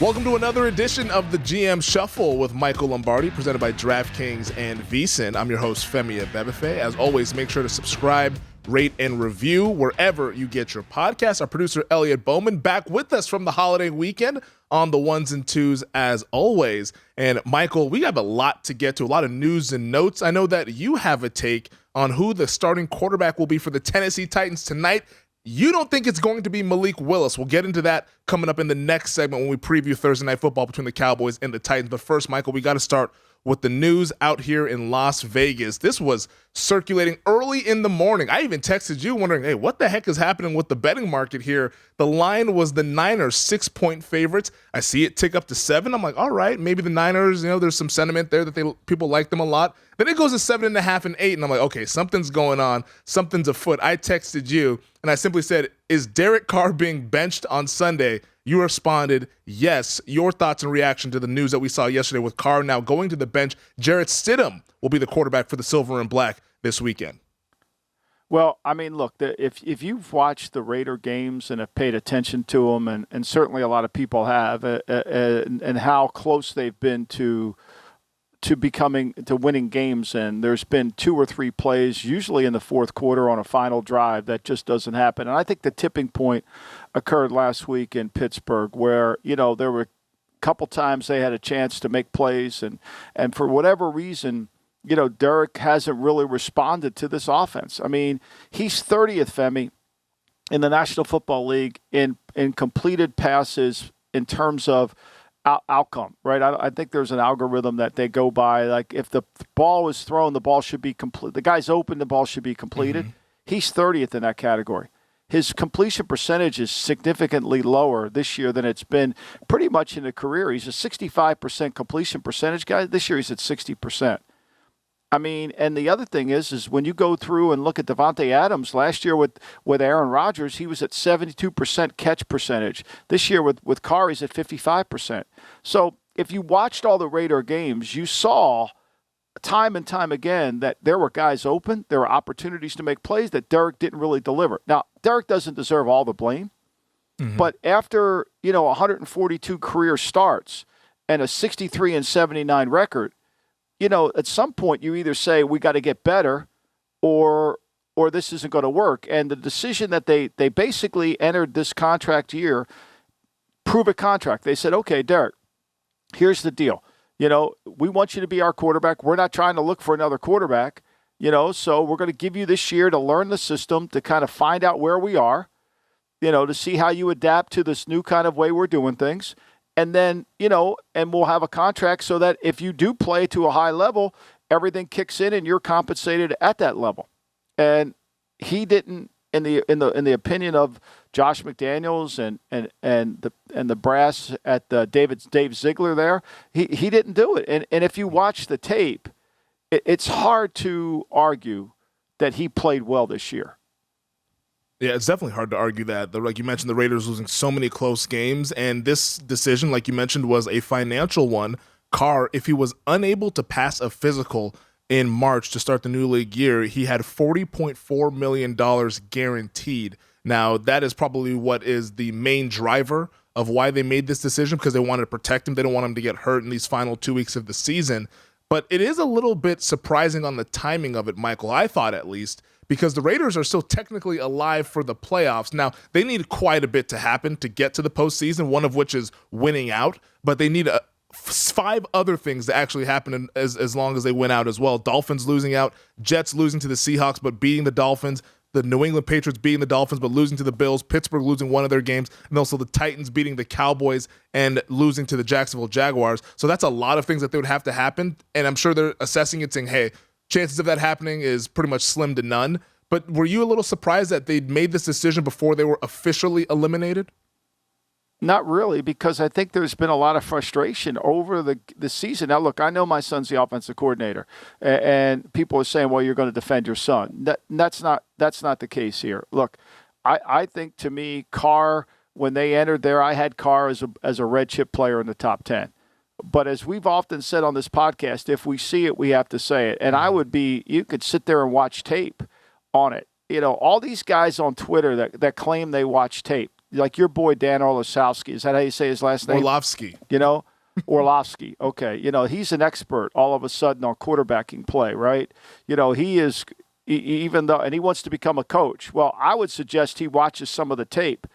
Welcome to another edition of the GM Shuffle with Michael Lombardi, presented by DraftKings and VSiN. I'm your host, Femi Abebefe. As always, make sure to subscribe, rate, and review wherever you get your podcasts. Our producer, Elliot Bowman, back with us from the holiday weekend on the ones and twos as always. And Michael, we have a lot to get to, a lot of news and notes. I know that you have a take on who the starting quarterback will be for the Tennessee Titans tonight. You don't think it's going to be Malik Willis. We'll get into that coming up in the next segment when we preview Thursday Night Football between the Cowboys and the Titans. But first, Michael, we got to start with the news out here in Las Vegas. This was circulating early in the morning. I even texted you wondering, hey, what the heck is happening with the betting market here? The line was the Niners 6-point favorites. I see it tick up to 7. I'm like, all right, maybe the Niners, there's some sentiment there that people like them a lot. Then it goes to 7.5 and 8, and I'm like, okay, something's going on. Something's afoot. I texted you, and I simply said, is Derek Carr being benched on Sunday? You responded, yes. Your thoughts and reaction to the news that we saw yesterday with Carr now going to the bench. Jarrett Stidham will be the quarterback for the Silver and Black this weekend. Well, I mean, look, if you've watched the Raider games and have paid attention to them, and certainly a lot of people have, and how close they've been to winning games, and there's been 2 or 3 plays, usually in the fourth quarter on a final drive, that just doesn't happen. And I think the tipping point occurred last week in Pittsburgh, where there were a couple times they had a chance to make plays, and for whatever reason, Derek hasn't really responded to this offense. I mean, he's 30th, Femi, in the National Football League in completed passes in terms of outcome, right? I think there's an algorithm that they go by. Like, if the ball is thrown, the ball should be complete. The guy's open, the ball should be completed. Mm-hmm. He's 30th in that category. His completion percentage is significantly lower this year than it's been pretty much in a career. He's a 65% completion percentage guy. This year he's at 60%. I mean, and the other thing is when you go through and look at Devontae Adams last year with Aaron Rodgers, he was at 72% catch percentage. This year with Carr, he's at 55%. So if you watched all the Raider games, you saw time and time again that there were guys open, there were opportunities to make plays that Derek didn't really deliver. Now, Derek doesn't deserve all the blame, but after 142 career starts and a 63-79 record, at some point you either say we got to get better or this isn't going to work. And the decision that they basically entered this contract year, prove a contract. They said, okay, Derek, here's the deal. We want you to be our quarterback. We're not trying to look for another quarterback, so we're going to give you this year to learn the system, to kind of find out where we are, to see how you adapt to this new kind of way we're doing things. And then, and we'll have a contract so that if you do play to a high level, everything kicks in and you're compensated at that level. And he didn't, in the opinion of Josh McDaniels and the brass at Dave Ziegler there, he didn't do it. And if you watch the tape, it's hard to argue that he played well this year. Yeah, it's definitely hard to argue that. Like you mentioned, the Raiders losing so many close games, and this decision, like you mentioned, was a financial one. Carr, if he was unable to pass a physical in March to start the new league year, he had $40.4 million guaranteed. Now, that is probably what is the main driver of why they made this decision, because they wanted to protect him. They don't want him to get hurt in these final 2 weeks of the season. But it is a little bit surprising on the timing of it, Michael, I thought at least, because the Raiders are still technically alive for the playoffs. Now, they need quite a bit to happen to get to the postseason, one of which is winning out, but they need 5 other things to actually happen as long as they win out as well. Dolphins losing out, Jets losing to the Seahawks but beating the Dolphins, the New England Patriots beating the Dolphins but losing to the Bills, Pittsburgh losing one of their games, and also the Titans beating the Cowboys and losing to the Jacksonville Jaguars. So that's a lot of things that they would have to happen, and I'm sure they're assessing it saying, hey, chances of that happening is pretty much slim to none. But were you a little surprised that they'd made this decision before they were officially eliminated? Not really, because I think there's been a lot of frustration over the season. Now, look, I know my son's the offensive coordinator, and people are saying, well, you're going to defend your son. That's not the case here. Look, I think, to me, Carr, when they entered there, I had Carr as a red chip player in the top 10. But as we've often said on this podcast, if we see it, we have to say it. And you could sit there and watch tape on it. All these guys on Twitter that claim they watch tape, like your boy Dan Orlowski. Is that how you say his last name? Orlovsky. Orlovsky. Okay. He's an expert all of a sudden on quarterbacking play, right? He is, even though, and he wants to become a coach. Well, I would suggest he watches some of the tape,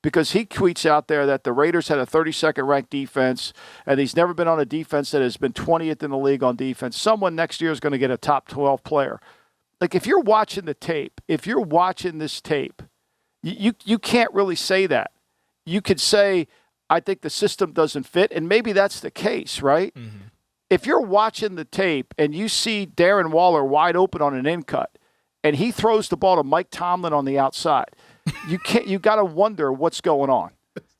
because he tweets out there that the Raiders had a 32nd ranked defense, and he's never been on a defense that has been 20th in the league on defense. Someone next year is going to get a top 12 player. Like, if you're watching the tape, if you're watching this tape, you can't really say that. You could say, I think the system doesn't fit, and maybe that's the case, right? Mm-hmm. If you're watching the tape and you see Darren Waller wide open on an in cut, and he throws the ball to Mike Tomlin on the outside, you got to wonder what's going on.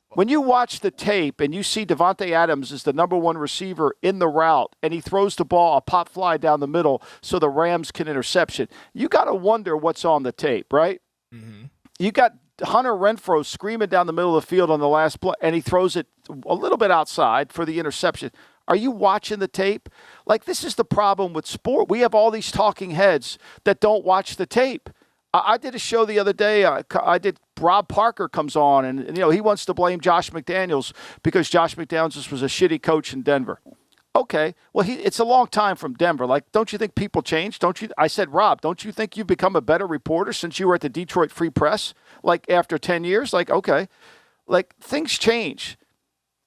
When you watch the tape and you see Devontae Adams is the number one receiver in the route, and he throws the ball a pop fly down the middle so the Rams can interception, you got to wonder what's on the tape, right? Mm-hmm. You got Hunter Renfrow screaming down the middle of the field on the last play, and he throws it a little bit outside for the interception. Are you watching the tape? Like, this is the problem with sport. We have all these talking heads that don't watch the tape. I did a show the other day. Rob Parker comes on, and he wants to blame Josh McDaniels because Josh McDaniels was a shitty coach in Denver. Okay, well, it's a long time from Denver. Like, don't you think people change? Don't you? I said, Rob, don't you think you've become a better reporter since you were at the Detroit Free Press, like, after 10 years? Like, okay, like, things change.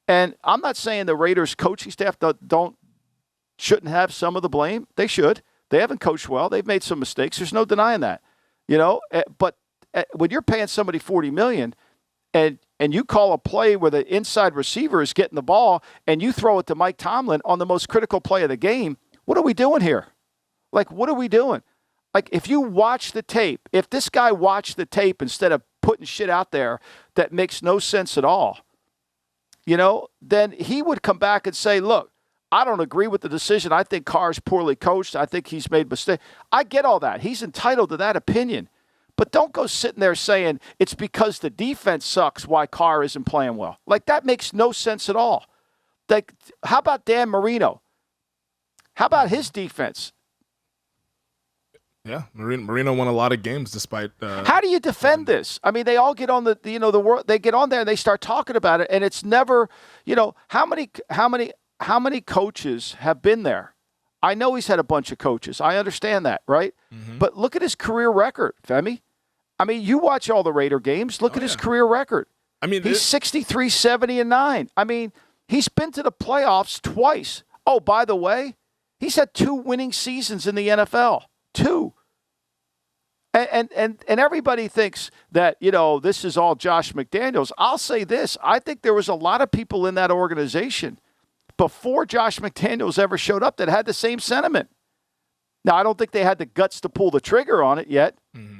And I'm not saying the Raiders coaching staff shouldn't have some of the blame. They should. They haven't coached well. They've made some mistakes. There's no denying that. But when you're paying somebody $40 million and you call a play where the inside receiver is getting the ball and you throw it to Mike Tomlin on the most critical play of the game, what are we doing here? Like, what are we doing? Like, if you watch the tape, if this guy watched the tape instead of putting shit out there that makes no sense at all, then he would come back and say, look, I don't agree with the decision. I think Carr's poorly coached. I think he's made mistakes. I get all that. He's entitled to that opinion. But don't go sitting there saying it's because the defense sucks why Carr isn't playing well. Like, that makes no sense at all. Like, how about Dan Marino? How about his defense? Yeah, Marino won a lot of games despite. How do you defend this? I mean, they all get on the world. They get on there and they start talking about it, and it's never. How many coaches have been there? I know he's had a bunch of coaches. I understand that, right? Mm-hmm. But look at his career record, Femi. I mean, you watch all the Raider games. Look at his career record. I mean, he's 63, 70, and 9. I mean, he's been to the playoffs twice. Oh, by the way, he's had 2 winning seasons in the NFL. 2. And everybody thinks that, this is all Josh McDaniels. I'll say this. I think there was a lot of people in that organization before Josh McDaniels ever showed up that had the same sentiment. Now, I don't think they had the guts to pull the trigger on it yet. Mm-hmm.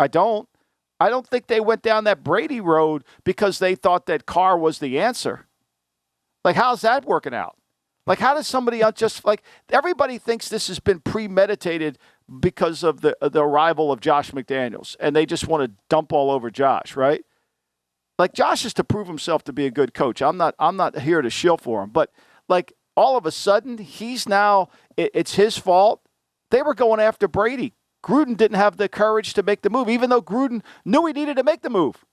I don't think they went down that Brady road because they thought that Carr was the answer. Like, how's that working out? Like, how does somebody just, like, everybody thinks this has been premeditated because of the arrival of Josh McDaniels, and they just want to dump all over Josh, right? Like, Josh is to prove himself to be a good coach. I'm not here to shill for him, but, like, all of a sudden, it's his fault. They were going after Brady. Gruden didn't have the courage to make the move, even though Gruden knew he needed to make the move.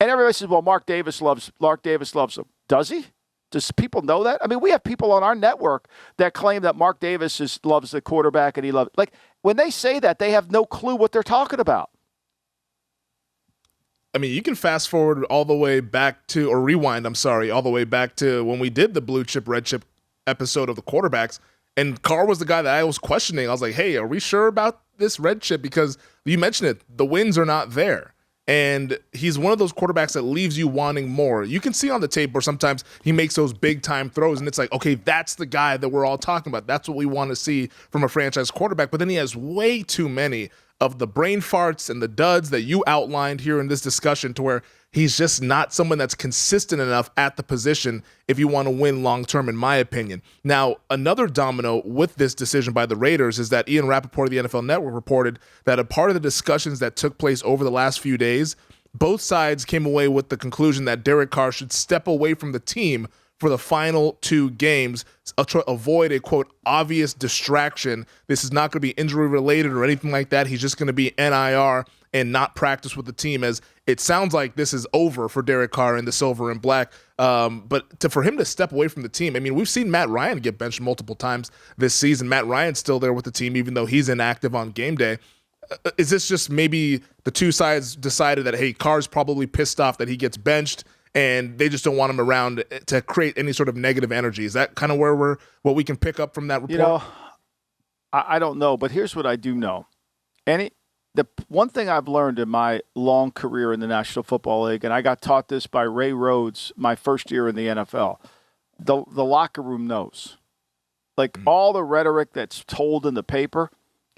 And everybody says, well, Mark Davis loves him. Does he? Does people know that? I mean, we have people on our network that claim that Mark Davis loves the quarterback and he loves. Like, when they say that, they have no clue what they're talking about. I mean, you can fast forward all the way back to, or rewind, all the way back to when we did the blue chip, red chip episode of the quarterbacks. And Carr was the guy that I was questioning. I was like, hey, are we sure about this red chip? Because you mentioned it, the wins are not there. And he's one of those quarterbacks that leaves you wanting more. You can see on the tape where sometimes he makes those big-time throws, and it's like, okay, that's the guy that we're all talking about. That's what we want to see from a franchise quarterback. But then he has way too many of the brain farts and the duds that you outlined here in this discussion, to where he's just not someone that's consistent enough at the position if you want to win long-term, in my opinion. Now, another domino with this decision by the Raiders is that Ian Rappaport of the NFL Network reported that a part of the discussions that took place over the last few days, both sides came away with the conclusion that Derek Carr should step away from the team for the final 2 games, avoid a, quote, obvious distraction. This is not going to be injury-related or anything like that. He's just going to be NIR and not practice with the team, as it sounds like this is over for Derek Carr in the silver and black. But for him to step away from the team, I mean, we've seen Matt Ryan get benched multiple times this season. Matt Ryan's still there with the team, even though he's inactive on game day. Is this just maybe the two sides decided that, hey, Carr's probably pissed off that he gets benched, and they just don't want him around to create any sort of negative energy? Is that kind of what we can pick up from that report? I don't know, but here's what I do know. The one thing I've learned in my long career in the National Football League, and I got taught this by Ray Rhodes my first year in the NFL, the locker room knows. Like all the rhetoric that's told in the paper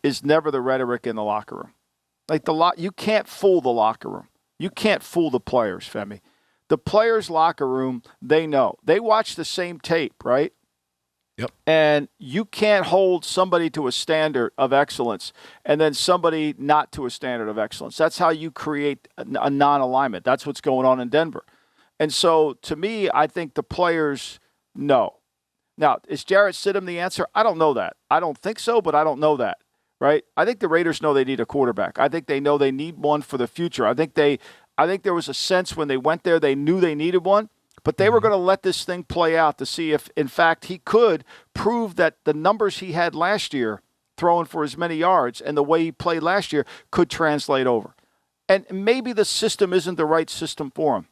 is never the rhetoric in the locker room. Like you can't fool the locker room. You can't fool the players, Femi. The players' locker room, they know. They watch the same tape, right? Yep. And you can't hold somebody to a standard of excellence and then somebody not to a standard of excellence. That's how you create a non-alignment. That's what's going on in Denver. And so, to me, I think the players know. Now, is Jarrett Stidham the answer? I don't know that. I don't think so, but I don't know that, right? I think the Raiders know they need a quarterback. I think they know they need one for the future. I think there was a sense when they went there they knew they needed one. But they were going to let this thing play out to see if, in fact, he could prove that the numbers he had last year, throwing for as many yards, and the way he played last year could translate over. And maybe the system isn't the right system for him.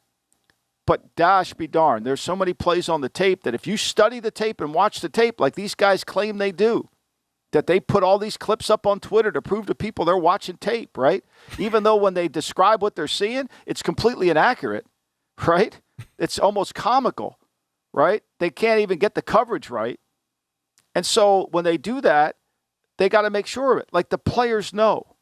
But gosh be darned, there's so many plays on the tape that if you study the tape and watch the tape like these guys claim they do, that they put all these clips up on Twitter to prove to people they're watching tape, right? Even though when they describe what they're seeing, it's completely inaccurate, right? It's almost comical, right? They can't even get the coverage right. And so when they do that, they got to make sure of it. Like the players know.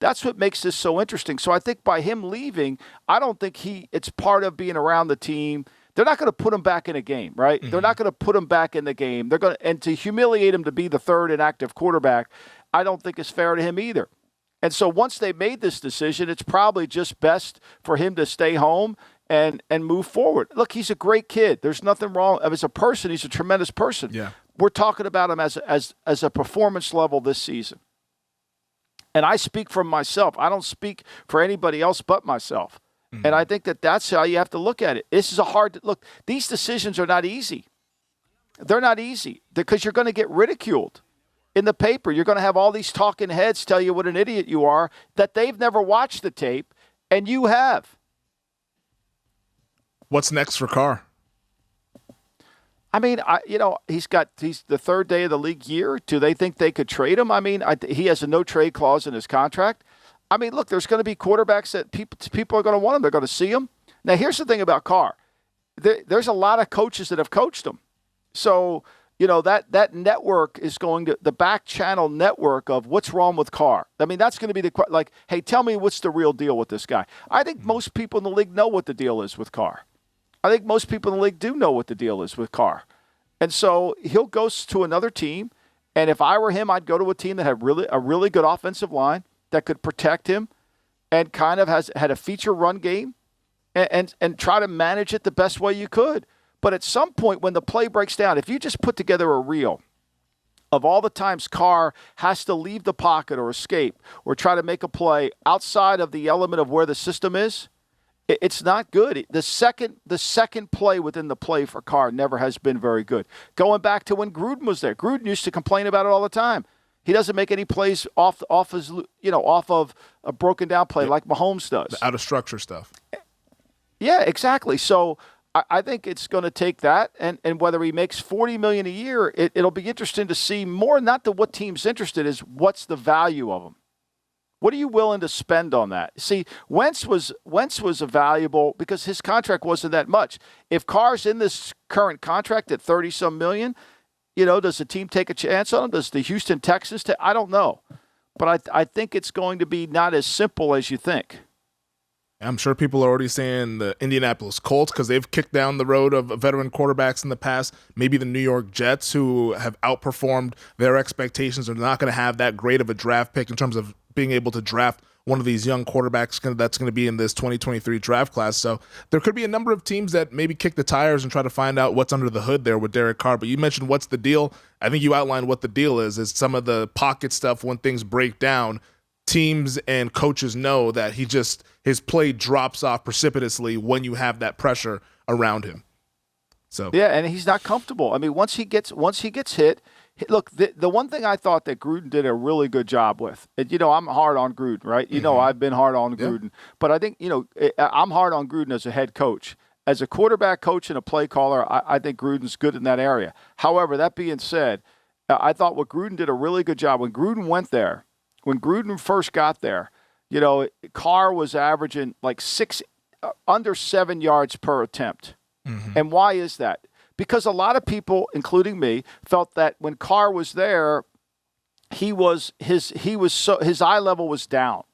That's what makes this so interesting. So I think by him leaving, I don't think it's part of being around the team. They're not going to put him back in a game, right? Mm-hmm. They're not going to put him back in the game. And to humiliate him to be the third inactive quarterback, I don't think is fair to him either. And so once they made this decision, it's probably just best for him to stay home and move forward. Look, he's a great kid. There's nothing wrong. As a person, he's a tremendous person. Yeah. We're talking about him as a performance level this season. And I speak from myself. I don't speak for anybody else but myself. Mm-hmm. And I think that's how you have to look at it. This is look, these decisions are not easy. They're not easy because you're going to get ridiculed in the paper. You're going to have all these talking heads tell you what an idiot you are, that they've never watched the tape, and you have. What's next for Carr? I mean, he's the third day of the league year. Do they think they could trade him? I mean, he has a no-trade clause in his contract. I mean, look, there's going to be quarterbacks that people are going to want him. They're going to see him. Now, here's the thing about Carr. There's a lot of coaches that have coached him. So, that network is going to – the back channel network of what's wrong with Carr. I mean, that's going to be like, hey, tell me what's the real deal with this guy. I think most people in the league know what the deal is with Carr. I think most people in the league do know what the deal is with Carr. And so he'll go to another team, and if I were him, I'd go to a team that had a really good offensive line that could protect him and kind of had a feature run game and try to manage it the best way you could. But at some point when the play breaks down, if you just put together a reel of all the times Carr has to leave the pocket or escape or try to make a play outside of the element of where the system is, it's not good. The second play within the play for Carr never has been very good. Going back to when Gruden was there, Gruden used to complain about it all the time. He doesn't make any plays off of a broken down play like Mahomes does. The out of structure stuff. Yeah, exactly. So I think it's going to take that, and whether he makes $40 million a year, it'll be interesting to see more. Not to what team's interested is what's the value of him. What are you willing to spend on that? See, Wentz was a valuable because his contract wasn't that much. If Carr's in this current contract at 30-some million, does the team take a chance on him? Does the Houston Texans I don't know. But I think it's going to be not as simple as you think. I'm sure people are already saying the Indianapolis Colts because they've kicked down the road of veteran quarterbacks in the past. Maybe the New York Jets, who have outperformed their expectations, are not going to have that great of a draft pick in terms of being able to draft one of these young quarterbacks that's going to be in this 2023 draft class. So there could be a number of teams that maybe kick the tires and try to find out what's under the hood there with Derek Carr. But you mentioned what's the deal. I think you outlined what the deal is some of the pocket stuff when things break down. teams and coaches know that his play drops off precipitously when you have that pressure around him. So yeah, and he's not comfortable. I mean, once he gets hit, look, the one thing I thought that Gruden did a really good job with, and, I'm hard on Gruden, right? I've been hard on Gruden, but I think, I'm hard on Gruden as a head coach. As a quarterback coach and a play caller, I think Gruden's good in that area. However, that being said, I thought what Gruden did a really good job. When Gruden went there, when Gruden first got there, Carr was averaging like under 7 yards per attempt. Mm-hmm. And why is that? Because a lot of people, including me, felt that when Carr was there, his eye level was down.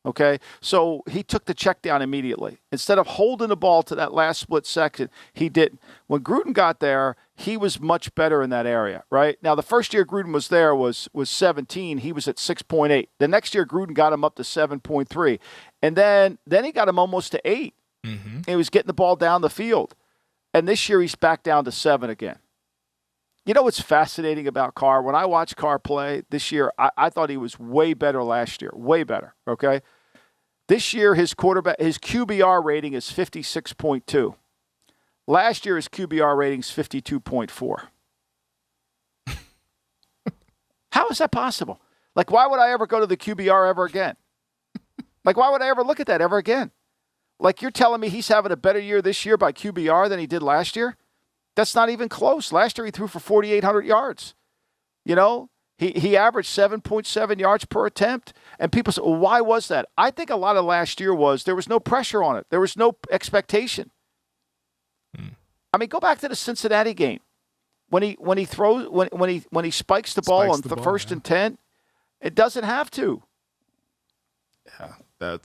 Okay, so he took the check down immediately. Instead of holding the ball to that last split second, he didn't. When Gruden got there, he was much better in that area, right? Now, the first year Gruden was there was 17. He was at 6.8. The next year, Gruden got him up to 7.3. And then he got him almost to 8. Mm-hmm. And he was getting the ball down the field. And this year, he's back down to 7 again. You know what's fascinating about Carr? When I watch Carr play this year, I thought he was way better last year. Way better, okay? This year, his QBR rating is 56.2. Last year, his QBR rating is 52.4. How is that possible? Like, why would I ever go to the QBR ever again? Like, why would I ever look at that ever again? Like, you're telling me he's having a better year this year by QBR than he did last year? That's not even close. Last year, he threw for 4,800 yards. He averaged 7.7 yards per attempt. And people say, well, why was that? I think a lot of last year was there was no pressure on it. There was no expectation. I mean, go back to the Cincinnati game. When he spikes the ball on the first and 10, it doesn't have to. Yeah,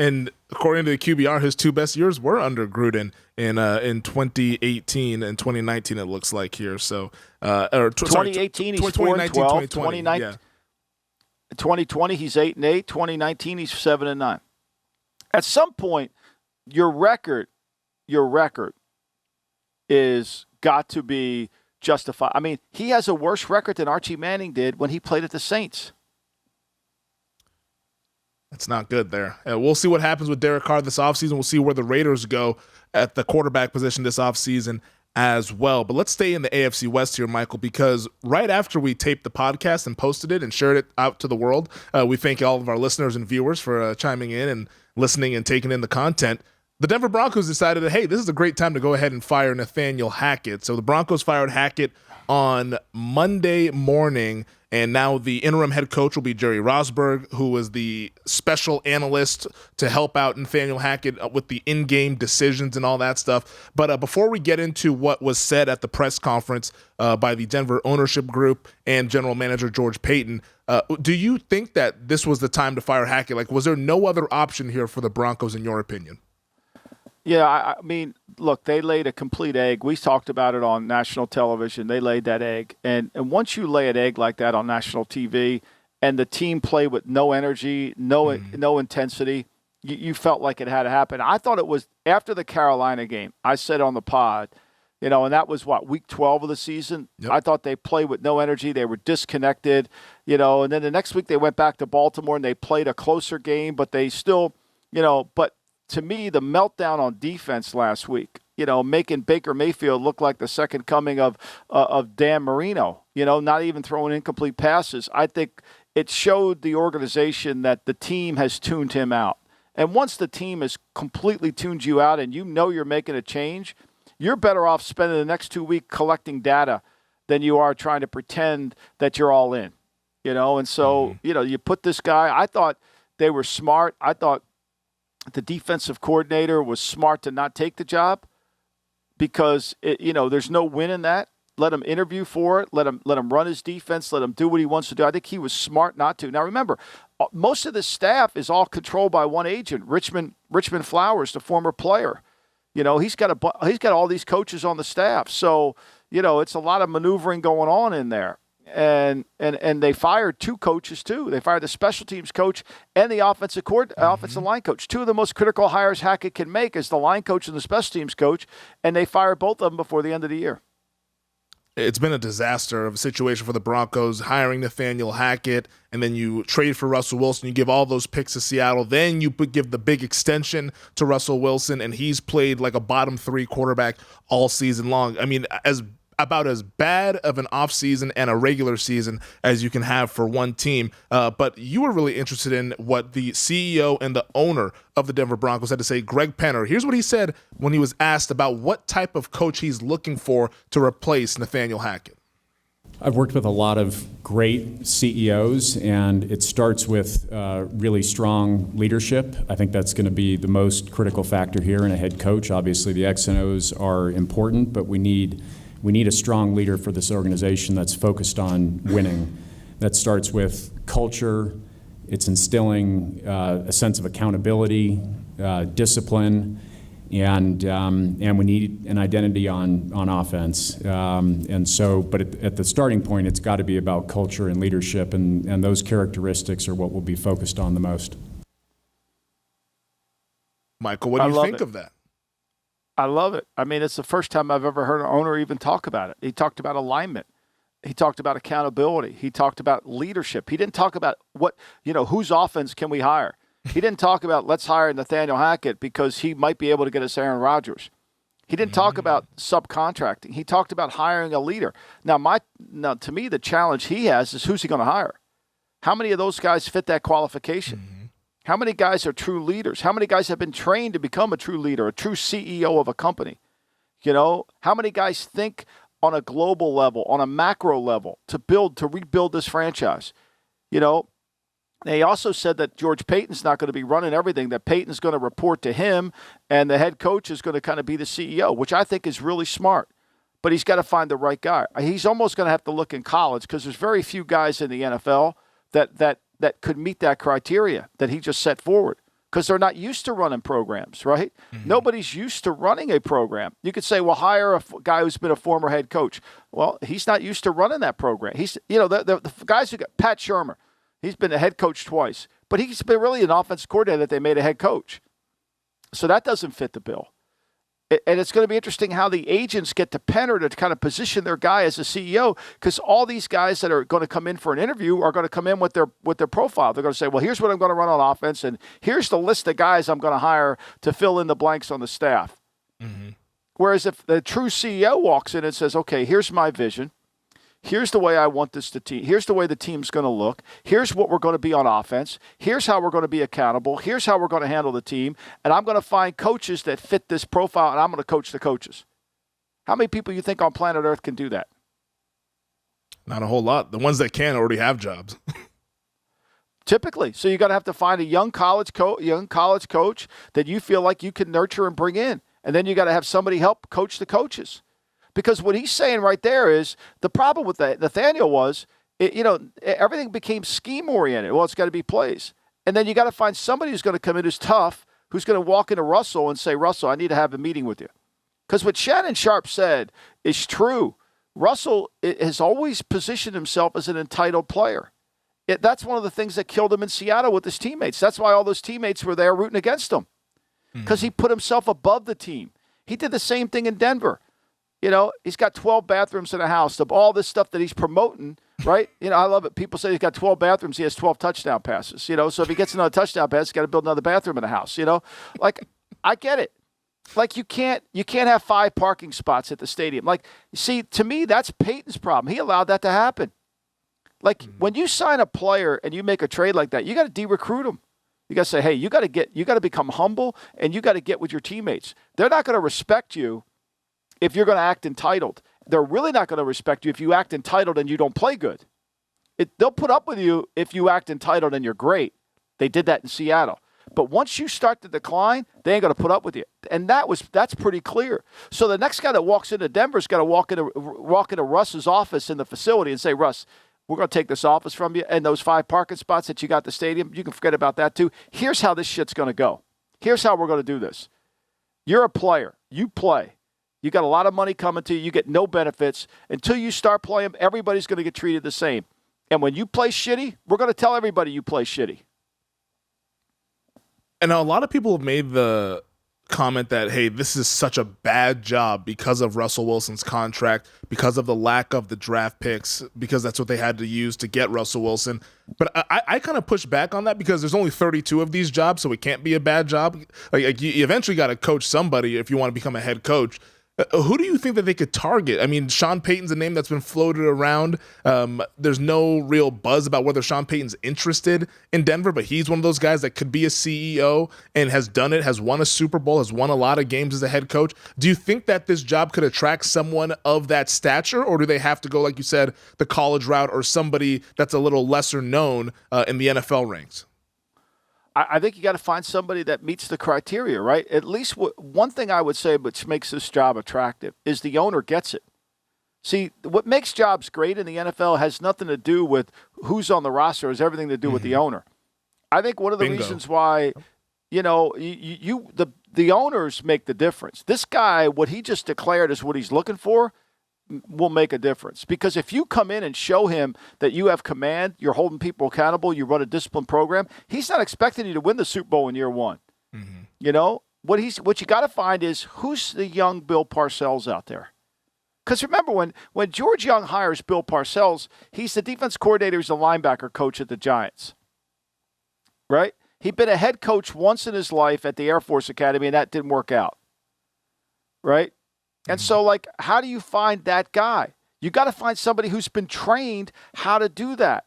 and according to the QBR, his two best years were under Gruden in 2018 and 2019. It looks like here. So, 2018 he's 4-12. 2019, 2020 he's 8-8. 2019 he's 7-9. At some point, your record is got to be justified. I mean, he has a worse record than Archie Manning did when he played at the Saints. It's not good there. We'll see what happens with Derek Carr this offseason. We'll see where the Raiders go at the quarterback position this offseason as well. But let's stay in the AFC West here, Michael, because right after we taped the podcast and posted it and shared it out to the world, we thank all of our listeners and viewers for chiming in and listening and taking in the content. The Denver Broncos decided that, hey, this is a great time to go ahead and fire Nathaniel Hackett. So the Broncos fired Hackett on Monday morning, and now the interim head coach will be Jerry Rosburg, who is the special analyst to help out Nathaniel Hackett with the in-game decisions and all that stuff. But before we get into what was said at the press conference by the Denver ownership group and general manager George Paton, do you think that this was the time to fire Hackett? Like, was there no other option here for the Broncos, in your opinion? Yeah, I mean, look, they laid a complete egg. We talked about it on national television. They laid that egg. And once you lay an egg like that on national TV and the team played with no energy, no intensity, you felt like it had to happen. I thought it was after the Carolina game. I said on the pod, and that was, week 12 of the season? Yep. I thought they played with no energy. They were disconnected, and then the next week they went back to Baltimore and they played a closer game, but they still, but to me, the meltdown on defense last week, making Baker Mayfield look like the second coming of Dan Marino, not even throwing incomplete passes. I think it showed the organization that the team has tuned him out. And once the team has completely tuned you out and you're making a change, you're better off spending the next 2 weeks collecting data than you are trying to pretend that you're all in, And so, you put this guy, I thought they were smart. I thought the defensive coordinator was smart to not take the job because, there's no win in that. Let him interview for it. Let him run his defense. Let him do what he wants to do. I think he was smart not to. Now, remember, most of the staff is all controlled by one agent, Richmond Flowers, the former player. He's got all these coaches on the staff. So, it's a lot of maneuvering going on in there. And they fired two coaches too. They fired the special teams coach and the offensive line coach. Two of the most critical hires Hackett can make is the line coach and the special teams coach, and they fired both of them before the end of the year. it's been a disaster of a situation for the Broncos, hiring Nathaniel Hackett, and then you trade for Russell Wilson. You give all those picks to Seattle. Then you give the big extension to Russell Wilson, and he's played like a bottom 3 quarterback all season long. I mean, about as bad of an offseason and a regular season as you can have for one team. But you were really interested in what the CEO and the owner of the Denver Broncos had to say, Greg Penner. Here's what he said when he was asked about what type of coach he's looking for to replace Nathaniel Hackett. I've worked with a lot of great CEOs, and it starts with really strong leadership. I think that's going to be the most critical factor here in a head coach. Obviously, the X and O's are important, but we need a strong leader for this organization that's focused on winning. That starts with culture. It's instilling a sense of accountability, discipline, and we need an identity on offense. But at the starting point, it's got to be about culture and leadership, and those characteristics are what we'll be focused on the most. Michael, what do you think of that? I love it. I mean, it's the first time I've ever heard an owner even talk about it. He talked about alignment. He talked about accountability. He talked about leadership. He didn't talk about whose offense can we hire. He didn't talk about let's hire Nathaniel Hackett because he might be able to get us Aaron Rodgers. He didn't talk about subcontracting. He talked about hiring a leader. Now, to me, the challenge he has is who's he going to hire? How many of those guys fit that qualification? Mm-hmm. How many guys are true leaders? How many guys have been trained to become a true leader, a true CEO of a company? How many guys think on a global level, on a macro level, to rebuild this franchise? They also said that George Payton's not going to be running everything, that Payton's going to report to him, and the head coach is going to kind of be the CEO, which I think is really smart. But he's got to find the right guy. He's almost going to have to look in college because there's very few guys in the NFL that could meet that criteria that he just set forward because they're not used to running programs, right? Mm-hmm. Nobody's used to running a program. You could say, well, hire a guy who's been a former head coach. Well, he's not used to running that program. He's, the guys who got Pat Shurmur, he's been a head coach twice, but he's been really an offensive coordinator that they made a head coach. So that doesn't fit the bill. And it's going to be interesting how the agents get to Penner to kind of position their guy as a CEO, because all these guys that are going to come in for an interview are going to come in with their profile. They're going to say, well, here's what I'm going to run on offense, and here's the list of guys I'm going to hire to fill in the blanks on the staff. Mm-hmm. Whereas if the true CEO walks in and says, okay, here's my vision. Here's the way I want this to team. Here's the way the team's going to look. Here's what we're going to be on offense. Here's how we're going to be accountable. Here's how we're going to handle the team. And I'm going to find coaches that fit this profile, and I'm going to coach the coaches. How many people you think on planet Earth can do that? Not a whole lot. The ones that can already have jobs. Typically. So you're going to have to find a young college coach that you feel like you can nurture and bring in. And then you got to have somebody help coach the coaches. Because what he's saying right there is the problem with Nathaniel was, everything became scheme-oriented. Well, it's got to be plays. And then you got to find somebody who's going to come in who's tough, who's going to walk into Russell and say, Russell, I need to have a meeting with you. Because what Shannon Sharp said is true. Russell has always positioned himself as an entitled player. That's one of the things that killed him in Seattle with his teammates. That's why all those teammates were there rooting against him. Because he put himself above the team. He did the same thing in Denver. He's got 12 bathrooms in a house. Of all this stuff that he's promoting, right? I love it. People say he's got 12 bathrooms. He has 12 touchdown passes. So if he gets another touchdown pass, he's got to build another bathroom in the house. Like I get it. Like you can't have 5 parking spots at the stadium. Like, see, to me, that's Peyton's problem. He allowed that to happen. Like when you sign a player and you make a trade like that, you got to de-recruit him. You got to say, hey, you got to become humble, and you got to get with your teammates. They're not going to respect you if you're going to act entitled. They're really not going to respect you if you act entitled and you don't play good. They'll put up with you if you act entitled and you're great. They did that in Seattle. But once you start to decline, they ain't going to put up with you. And that's pretty clear. So the next guy that walks into Denver's got to walk into Russ's office in the facility and say, Russ, we're going to take this office from you, and those 5 parking spots that you got at the stadium, you can forget about that too. Here's how this shit's going to go. Here's how we're going to do this. You're a player. You play. You got a lot of money coming to you. You get no benefits. Until you start playing, everybody's going to get treated the same. And when you play shitty, we're going to tell everybody you play shitty. And a lot of people have made the comment that, hey, this is such a bad job because of Russell Wilson's contract, because of the lack of the draft picks, because that's what they had to use to get Russell Wilson. But I kind of push back on that because there's only 32 of these jobs, so it can't be a bad job. Like you eventually got to coach somebody if you want to become a head coach. Who do you think that they could target? I mean, Sean Payton's a name that's been floated around. There's no real buzz about whether Sean Payton's interested in Denver, but he's one of those guys that could be a CEO and has done it, has won a Super Bowl, has won a lot of games as a head coach. Do you think that this job could attract someone of that stature, or do they have to go, like you said, the college route or somebody that's a little lesser known in the NFL ranks? I think you got to find somebody that meets the criteria, right? At least one thing I would say which makes this job attractive is the owner gets it. See, what makes jobs great in the NFL has nothing to do with who's on the roster. It has everything to do with the owner. I think one of the reasons why, the owners make the difference. This guy, what he just declared is what he's looking for, will make a difference. Because if you come in and show him that you have command, you're holding people accountable, you run a disciplined program, he's not expecting you to win the Super Bowl in year one. What you got to find is who's the young Bill Parcells out there. Because remember, when George Young hires Bill Parcells, he's the defense coordinator, he's the linebacker coach at the Giants, right? He'd been a head coach once in his life at the Air Force Academy, and that didn't work out, right? And so, how do you find that guy? You got to find somebody who's been trained how to do that.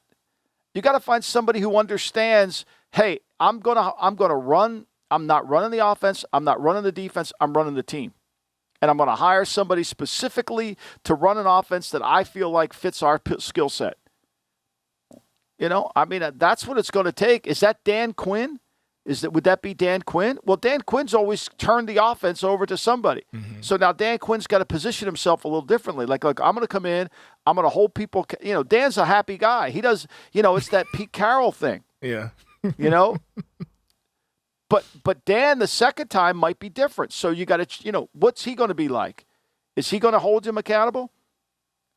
You got to find somebody who understands, hey, I'm gonna run. I'm not running the offense. I'm not running the defense. I'm running the team. And I'm going to hire somebody specifically to run an offense that I feel like fits our skill set. That's what it's going to take. Is that Dan Quinn? Would that be Dan Quinn? Well, Dan Quinn's always turned the offense over to somebody. So now Dan Quinn's got to position himself a little differently. Like I'm going to come in, I'm going to hold people. Dan's a happy guy. He does. It's that Pete Carroll thing. Yeah. But Dan the second time might be different. So you got to. What's he going to be like? Is he going to hold him accountable?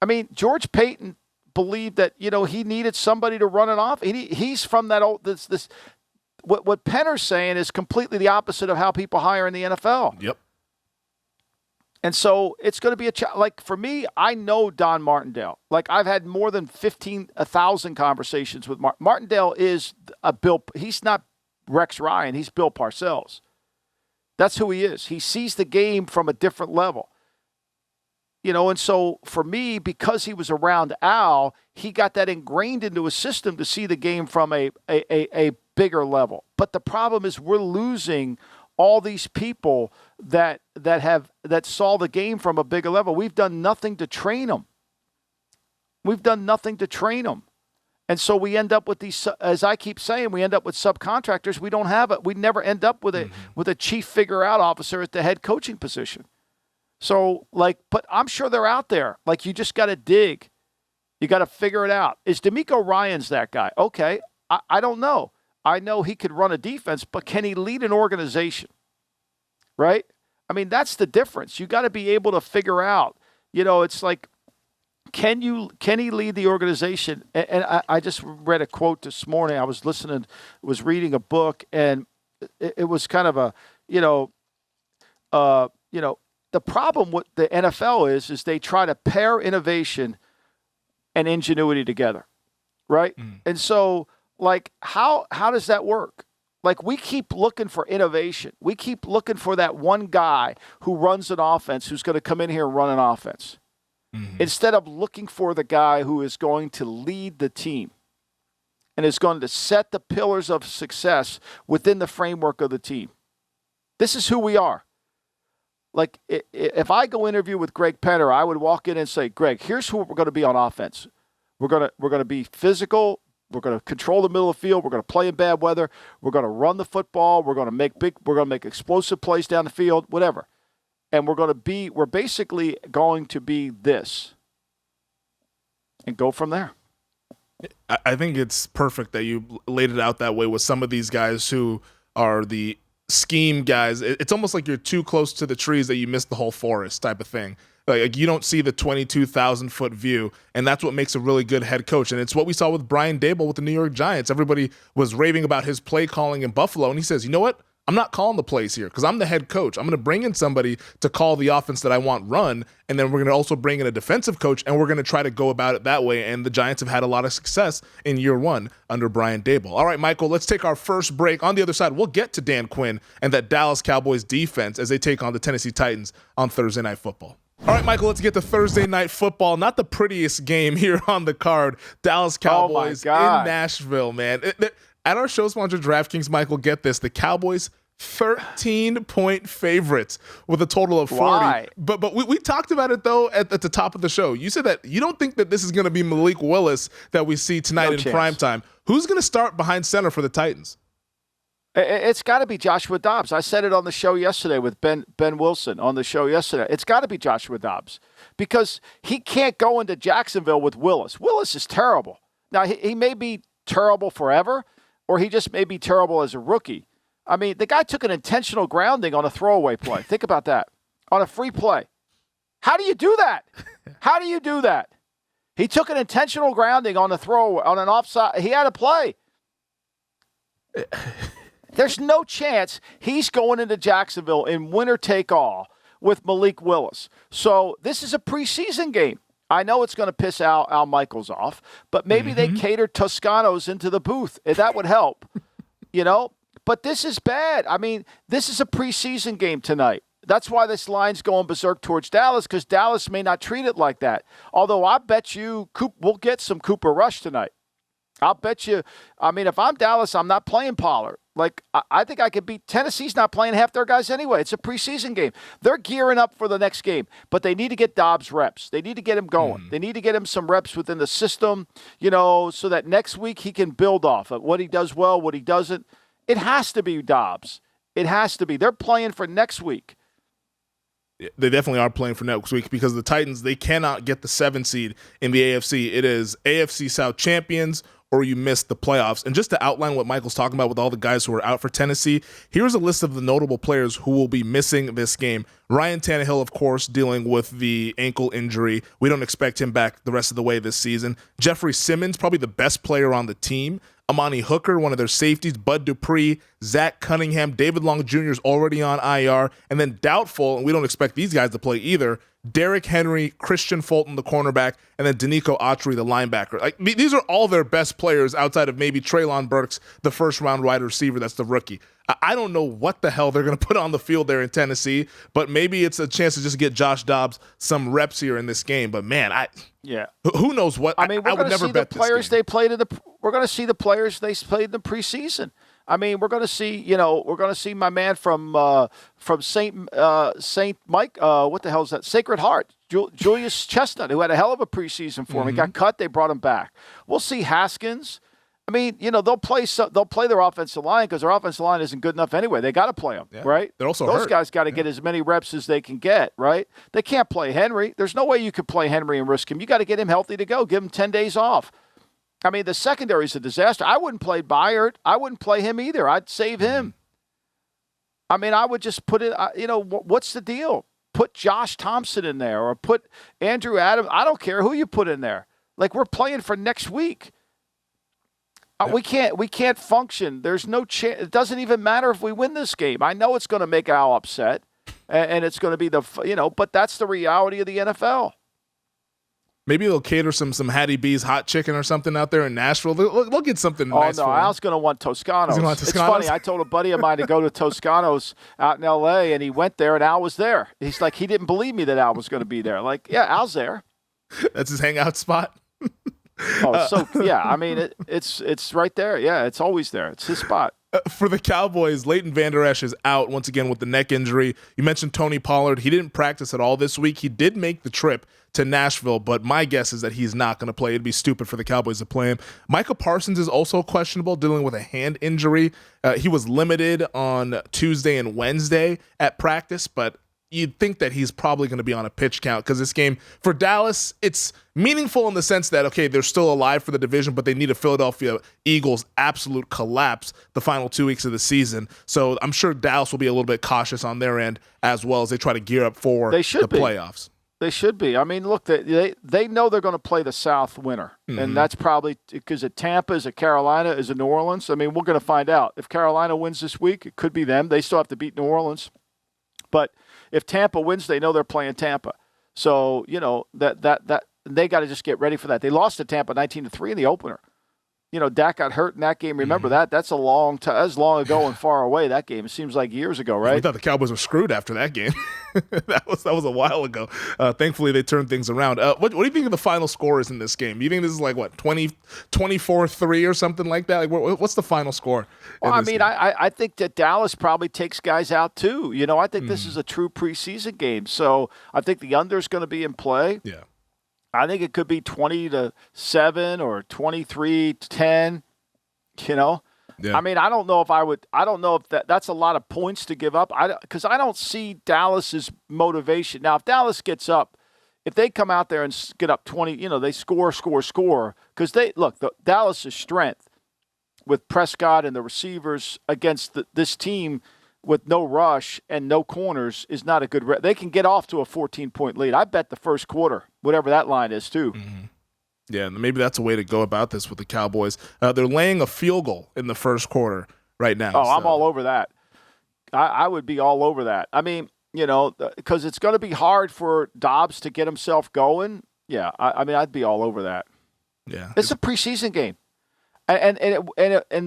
I mean, George Payton believed that he needed somebody to run it off. He's from that old this. What Penner's saying is completely the opposite of how people hire in the NFL. Yep. And so it's going to be for me, I know Don Martindale. I've had more than 1,000 conversations with Martindale. Is he's not Rex Ryan. He's Bill Parcells. That's who he is. He sees the game from a different level. And so for me, because he was around Al, he got that ingrained into his system to see the game from a bigger level. But the problem is we're losing all these people that saw the game from a bigger level. We've done nothing to train them. And so we end up with these, as I keep saying, we end up with subcontractors. We don't have it. We never end up with a chief figure out officer at the head coaching position. So, but I'm sure they're out there. You just got to dig. You got to figure it out. Is DeMeco Ryans that guy? Okay, I don't know. I know he could run a defense, but can he lead an organization? Right? I mean, that's the difference. You got to be able to figure out. It's like, can he lead the organization? And I just read a quote this morning. I was reading a book, and it was kind of the problem with the NFL is they try to pair innovation and ingenuity together, right? And so, how does that work? We keep looking for innovation. We keep looking for that one guy who runs an offense who's going to come in here and run an offense, instead of looking for the guy who is going to lead the team and is going to set the pillars of success within the framework of the team. This is who we are. If I go interview with Greg Penner, I would walk in and say, Greg, here's who we're going to be on offense. We're going to be physical. We're going to control the middle of the field. We're going to play in bad weather. We're going to run the football. We're going to make explosive plays down the field, whatever. And we're basically going to be this and go from there. I think it's perfect that you laid it out that way with some of these guys who are the scheme guys. It's almost like you're too close to the trees that you miss the whole forest type of thing. You don't see the 22,000-foot view, and that's what makes a really good head coach. And it's what we saw with Brian Daboll with the New York Giants. Everybody was raving about his play calling in Buffalo, and he says, you know what? I'm not calling the plays here because I'm the head coach. I'm going to bring in somebody to call the offense that I want run, and then we're going to also bring in a defensive coach, and we're going to try to go about it that way. And the Giants have had a lot of success in year one under Brian Daboll. All right, Michael, let's take our first break. On the other side, we'll get to Dan Quinn and that Dallas Cowboys defense as they take on the Tennessee Titans on Thursday Night Football. All right, Michael, let's get to Thursday Night Football. Not the prettiest game here on the card. Dallas Cowboys in Nashville, man. At our show sponsor, DraftKings, Michael, get this. The Cowboys 13-point favorites with a total of 40. Why? But we talked about it, though, at the top of the show. You said that you don't think that this is going to be Malik Willis that we see tonight in primetime. Who's going to start behind center for the Titans? It's got to be Joshua Dobbs. I said it on the show yesterday with Ben Wilson on the show yesterday. It's got to be Joshua Dobbs because he can't go into Jacksonville with Willis. Willis is terrible. Now, he may be terrible forever, or he just may be terrible as a rookie. I mean, the guy took an intentional grounding on a throwaway play. Think about that. On a free play. How do you do that? How do you do that? He took an intentional grounding on a throwaway, on an offside. He had a play. There's no chance he's going into Jacksonville in winner take all with Malik Willis. So this is a preseason game. I know it's going to piss Al Michaels off, but maybe they cater Toscanos into the booth. That would help, But this is bad. I mean, this is a preseason game tonight. That's why this line's going berserk towards Dallas, because Dallas may not treat it like that. Although I bet you we'll get some Cooper Rush tonight. I'll bet you. I mean, if I'm Dallas, I'm not playing Pollard. I think I could beat Tennessee's not playing half their guys anyway. It's a preseason game. They're gearing up for the next game, but they need to get Dobbs reps. They need to get him going. They need to get him some reps within the system, so that next week he can build off of what he does well, what he doesn't. It has to be Dobbs. It has to be. They're playing for next week. They definitely are playing for next week because the Titans, they cannot get the 7 seed in the AFC. It is AFC South champions or you miss the playoffs. And just to outline what Michael's talking about with all the guys who are out for Tennessee, here's a list of the notable players who will be missing this game. Ryan Tannehill, of course, dealing with the ankle injury. We don't expect him back the rest of the way this season. Jeffrey Simmons, probably the best player on the team. Amani Hooker, one of their safeties, Bud Dupree, Zach Cunningham, David Long Jr. is already on IR, and then doubtful, and we don't expect these guys to play either, Derrick Henry, Christian Fulton, the cornerback, and then Danico Autry, the linebacker. These are all their best players outside of maybe Treylon Burks, the first-round wide receiver that's the rookie. I don't know what the hell they're going to put on the field there in Tennessee, but maybe it's a chance to just get Josh Dobbs some reps here in this game. But, man, who knows what? I mean, we're going to see the players they played we're going to see the players they played in the preseason. I mean, we're going to see, my man from Saint Mike, what the hell is that? Sacred Heart, Julius Chestnut, who had a hell of a preseason for him. He got cut. They brought him back. We'll see Haskins. I mean, they'll play their offensive line because their offensive line isn't good enough anyway. They got to play them, right? They're also Those hurt. guys got to get as many reps as they can get, right? They can't play Henry. There's no way you could play Henry and risk him. You got to get him healthy to go. Give him 10 days off. I mean, the secondary is a disaster. I wouldn't play Byard. I wouldn't play him either. I'd save him. I mean, I would just put it, what's the deal? Put Josh Thompson in there or put Andrew Adams. I don't care who you put in there. We're playing for next week. We can't function. There's no chance. It doesn't even matter if we win this game. I know it's going to make Al upset, and it's going to be but that's the reality of the NFL. Maybe they'll cater some Hattie B's hot chicken or something out there in Nashville. They'll get something nice for him. Al's going to want Toscanos. It's funny. I told a buddy of mine to go to Toscanos out in L.A., and he went there, and Al was there. He's like, he didn't believe me that Al was going to be there. Al's there. That's his hangout spot? I mean, it's right there. Yeah, it's always there. It's his spot. For the Cowboys, Leighton Vander Esch is out once again with the neck injury. You mentioned Tony Pollard. He didn't practice at all this week. He did make the trip to Nashville, but my guess is that he's not going to play. It'd be stupid for the Cowboys to play him. Micah Parsons is also questionable, dealing with a hand injury. He was limited on Tuesday and Wednesday at practice, but you'd think that he's probably going to be on a pitch count because this game for Dallas, it's meaningful in the sense that, okay, they're still alive for the division, but they need a Philadelphia Eagles absolute collapse the final 2 weeks of the season. So I'm sure Dallas will be a little bit cautious on their end as well as they try to gear up for the playoffs. They should be. I mean, look, they know they're going to play the South winner, and that's probably because at Tampa, is it Carolina, is it New Orleans? I mean, we're going to find out. If Carolina wins this week, it could be them. They still have to beat New Orleans. But if Tampa wins, they know they're playing Tampa. So, that they got to just get ready for that. They lost to Tampa 19-3 in the opener. Dak got hurt in that game. Remember that? That's a long time. That's long ago and far away, that game. It seems like years ago, right? We thought the Cowboys were screwed after that game. that was a while ago. Thankfully, they turned things around. What do you think of the final scores in this game? You think this is like, 24-3 or something like that? Like, what's the final score? Well, I think that Dallas probably takes guys out too. I think this is a true preseason game. So I think the under is going to be in play. Yeah. I think it could be 20-7 or 23-10. Yeah. I mean, I don't know if that's a lot of points to give up. Because I don't see Dallas's motivation. Now, if Dallas gets up, if they come out there and get up 20, they score. Because Dallas's strength with Prescott and the receivers against this team with no rush and no corners is not a good they can get off to a 14-point lead. I bet the first quarter, whatever that line is, too. Mm-hmm. Yeah, maybe that's a way to go about this with the Cowboys. They're laying a field goal in the first quarter right now. Oh, so. I'm all over that. I would be all over that. I mean, because it's going to be hard for Dobbs to get himself going. Yeah, I'd be all over that. Yeah, it's a preseason game. And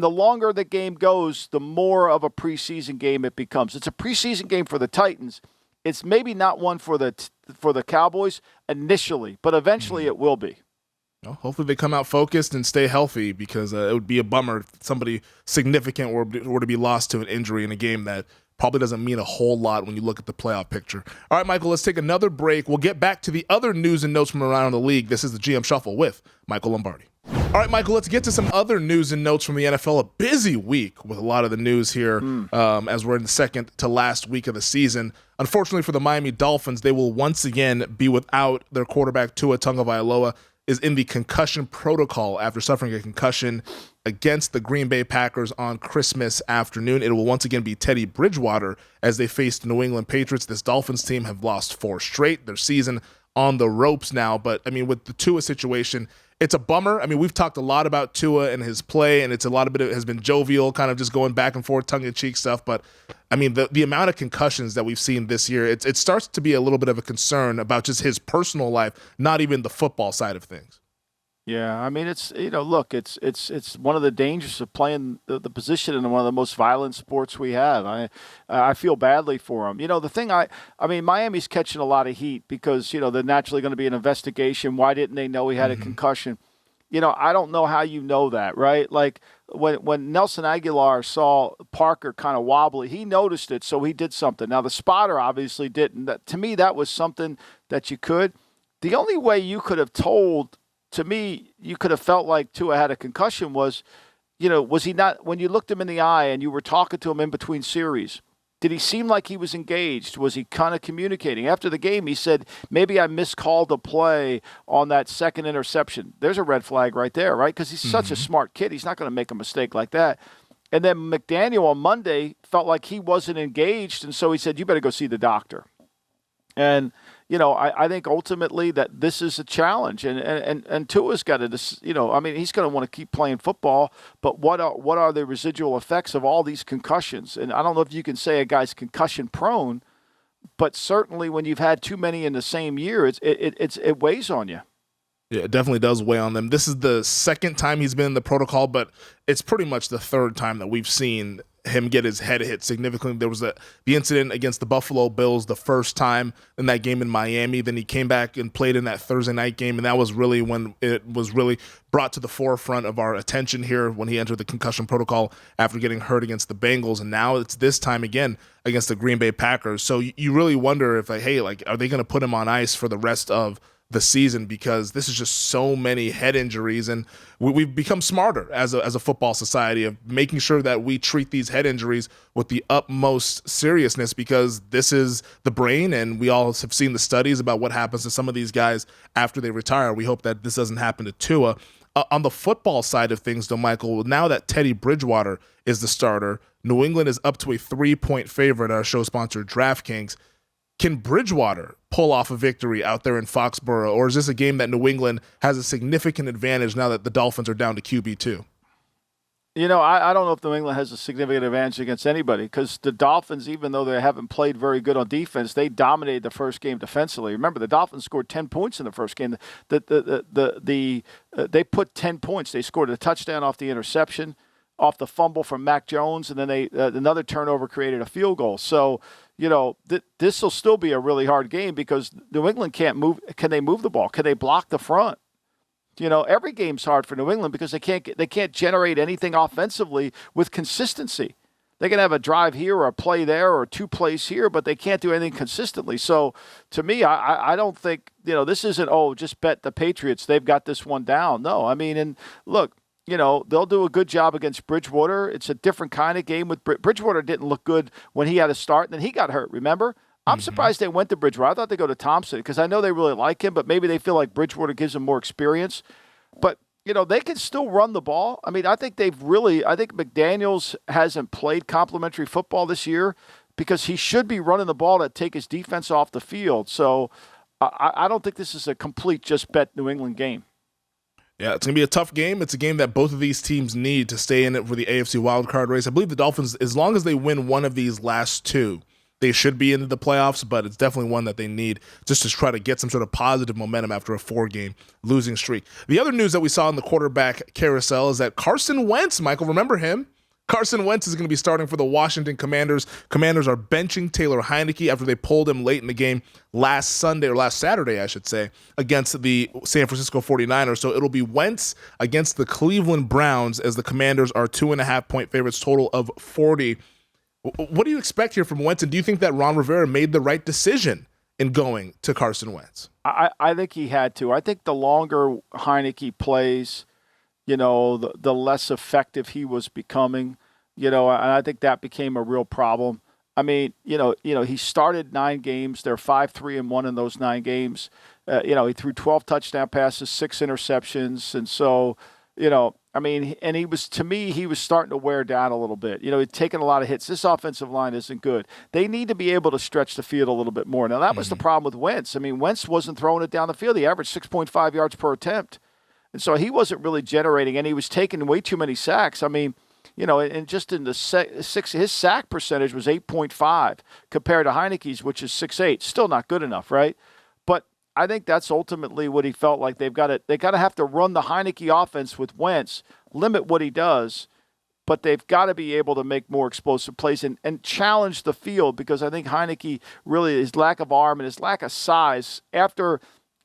the longer the game goes, the more of a preseason game it becomes. It's a preseason game for the Titans. It's maybe not one for the Cowboys initially, but eventually it will be. Well, hopefully they come out focused and stay healthy, because it would be a bummer if somebody significant were to be lost to an injury in a game that probably doesn't mean a whole lot when you look at the playoff picture. All right, Michael, let's take another break. We'll get back to the other news and notes from around the league. This is the GM Shuffle with Michael Lombardi. All right, Michael, let's get to some other news and notes from the NFL. A busy week with a lot of the news here as we're in the second to last week of the season. Unfortunately for the Miami Dolphins, they will once again be without their quarterback. Tua Tagovailoa is in the concussion protocol after suffering a concussion against the Green Bay Packers on Christmas afternoon. It will once again be Teddy Bridgewater as they face the New England Patriots. This Dolphins team have lost 4 straight. Their season on the ropes now. But, with the Tua situation, it's a bummer. We've talked a lot about Tua and his play, and it's a lot of it has been jovial, kind of just going back and forth, tongue-in-cheek stuff. But, the amount of concussions that we've seen this year, it starts to be a little bit of a concern about just his personal life, not even the football side of things. Yeah, it's look, it's one of the dangers of playing the position in one of the most violent sports we have. I feel badly for him. The thing Miami's catching a lot of heat because they're naturally going to be an investigation. Why didn't they know he had a concussion? I don't know how you know that, right? Like when Nelson Aguilar saw Parker kind of wobbly, he noticed it, so he did something. Now the spotter obviously didn't. To me, that was something that you could. The only way you could have told. To me, you could have felt like Tua had a concussion was he not, when you looked him in the eye and you were talking to him in between series, did he seem like he was engaged? Was he kind of communicating? After the game, he said, maybe I miscalled a play on that second interception. There's a red flag right there, right? Because he's such a smart kid. He's not going to make a mistake like that. And then McDaniel on Monday felt like he wasn't engaged, and so he said, you better go see the doctor. And I think ultimately that this is a challenge, and Tua's got to, he's going to want to keep playing football, but what are the residual effects of all these concussions? And I don't know if you can say a guy's concussion prone, but certainly when you've had too many in the same year, it weighs on you. Yeah, it definitely does weigh on them. This is the second time he's been in the protocol, but it's pretty much the third time that we've seen him get his head hit significantly. There was the incident against the Buffalo Bills the first time in that game in Miami. Then he came back and played in that Thursday night game, and that was really when it was really brought to the forefront of our attention here when he entered the concussion protocol after getting hurt against the Bengals. And now it's this time again against the Green Bay Packers. So you really wonder if, are they going to put him on ice for the rest of the season, because this is just so many head injuries, and we've become smarter as a football society of making sure that we treat these head injuries with the utmost seriousness, because this is the brain, and we all have seen the studies about what happens to some of these guys after they retire. We hope that this doesn't happen to Tua. On the football side of things, though, Michael, now that Teddy Bridgewater is the starter, New England is up to a 3-point favorite at our show sponsor DraftKings. Can Bridgewater pull off a victory out there in Foxborough, or is this a game that New England has a significant advantage now that the Dolphins are down to QB2? I don't know if New England has a significant advantage against anybody because the Dolphins, even though they haven't played very good on defense, they dominated the first game defensively. Remember, the Dolphins scored 10 points in the first game. They put 10 points. They scored a touchdown off the interception, off the fumble from Mac Jones, and then another turnover created a field goal. So, this will still be a really hard game because New England can't move. Can they move the ball? Can they block the front? Every game's hard for New England because they can't generate anything offensively with consistency. They can have a drive here or a play there or 2 plays here, but they can't do anything consistently. So, to me, I don't think this isn't just bet the Patriots. They've got this one down. No, I mean, and look, they'll do a good job against Bridgewater. It's a different kind of game with Bridgewater. Didn't look good when he had a start, and then he got hurt. Remember? I'm surprised they went to Bridgewater. I thought they'd go to Thompson because I know they really like him, but maybe they feel like Bridgewater gives them more experience. But, they can still run the ball. I mean, I think McDaniels hasn't played complimentary football this year because he should be running the ball to take his defense off the field. So I don't think this is a complete just bet New England game. Yeah, it's going to be a tough game. It's a game that both of these teams need to stay in it for the AFC wildcard race. I believe the Dolphins, as long as they win one of these last 2, they should be into the playoffs, but it's definitely one that they need just to try to get some sort of positive momentum after a 4-game losing streak. The other news that we saw in the quarterback carousel is that Carson Wentz, Michael, remember him? Carson Wentz is going to be starting for the Washington Commanders. Commanders are benching Taylor Heineke after they pulled him late in the game last Saturday, I should say, against the San Francisco 49ers. So it'll be Wentz against the Cleveland Browns as the Commanders are 2.5-point favorites, total of 40. What do you expect here from Wentz, and do you think that Ron Rivera made the right decision in going to Carson Wentz? I think he had to. I think the longer Heineke plays, the less effective he was becoming, and I think that became a real problem. I mean, he started 9 games. They're 5-3-1 in those 9 games. He threw 12 touchdown passes, 6 interceptions, and so, and he was starting to wear down a little bit. He'd taken a lot of hits. This offensive line isn't good. They need to be able to stretch the field a little bit more. Now, that was the problem with Wentz. I mean, Wentz wasn't throwing it down the field. He averaged 6.5 yards per attempt. And so he wasn't really generating, and he was taking way too many sacks. I mean, and just in the his sack percentage was 8.5 compared to Heineke's, which is 6.8. Still not good enough, right? I think that's ultimately what he felt like. They got to have to run the Heineke offense with Wentz, limit what he does, but they've got to be able to make more explosive plays and challenge the field because I think Heineke really, his lack of arm and his lack of size, after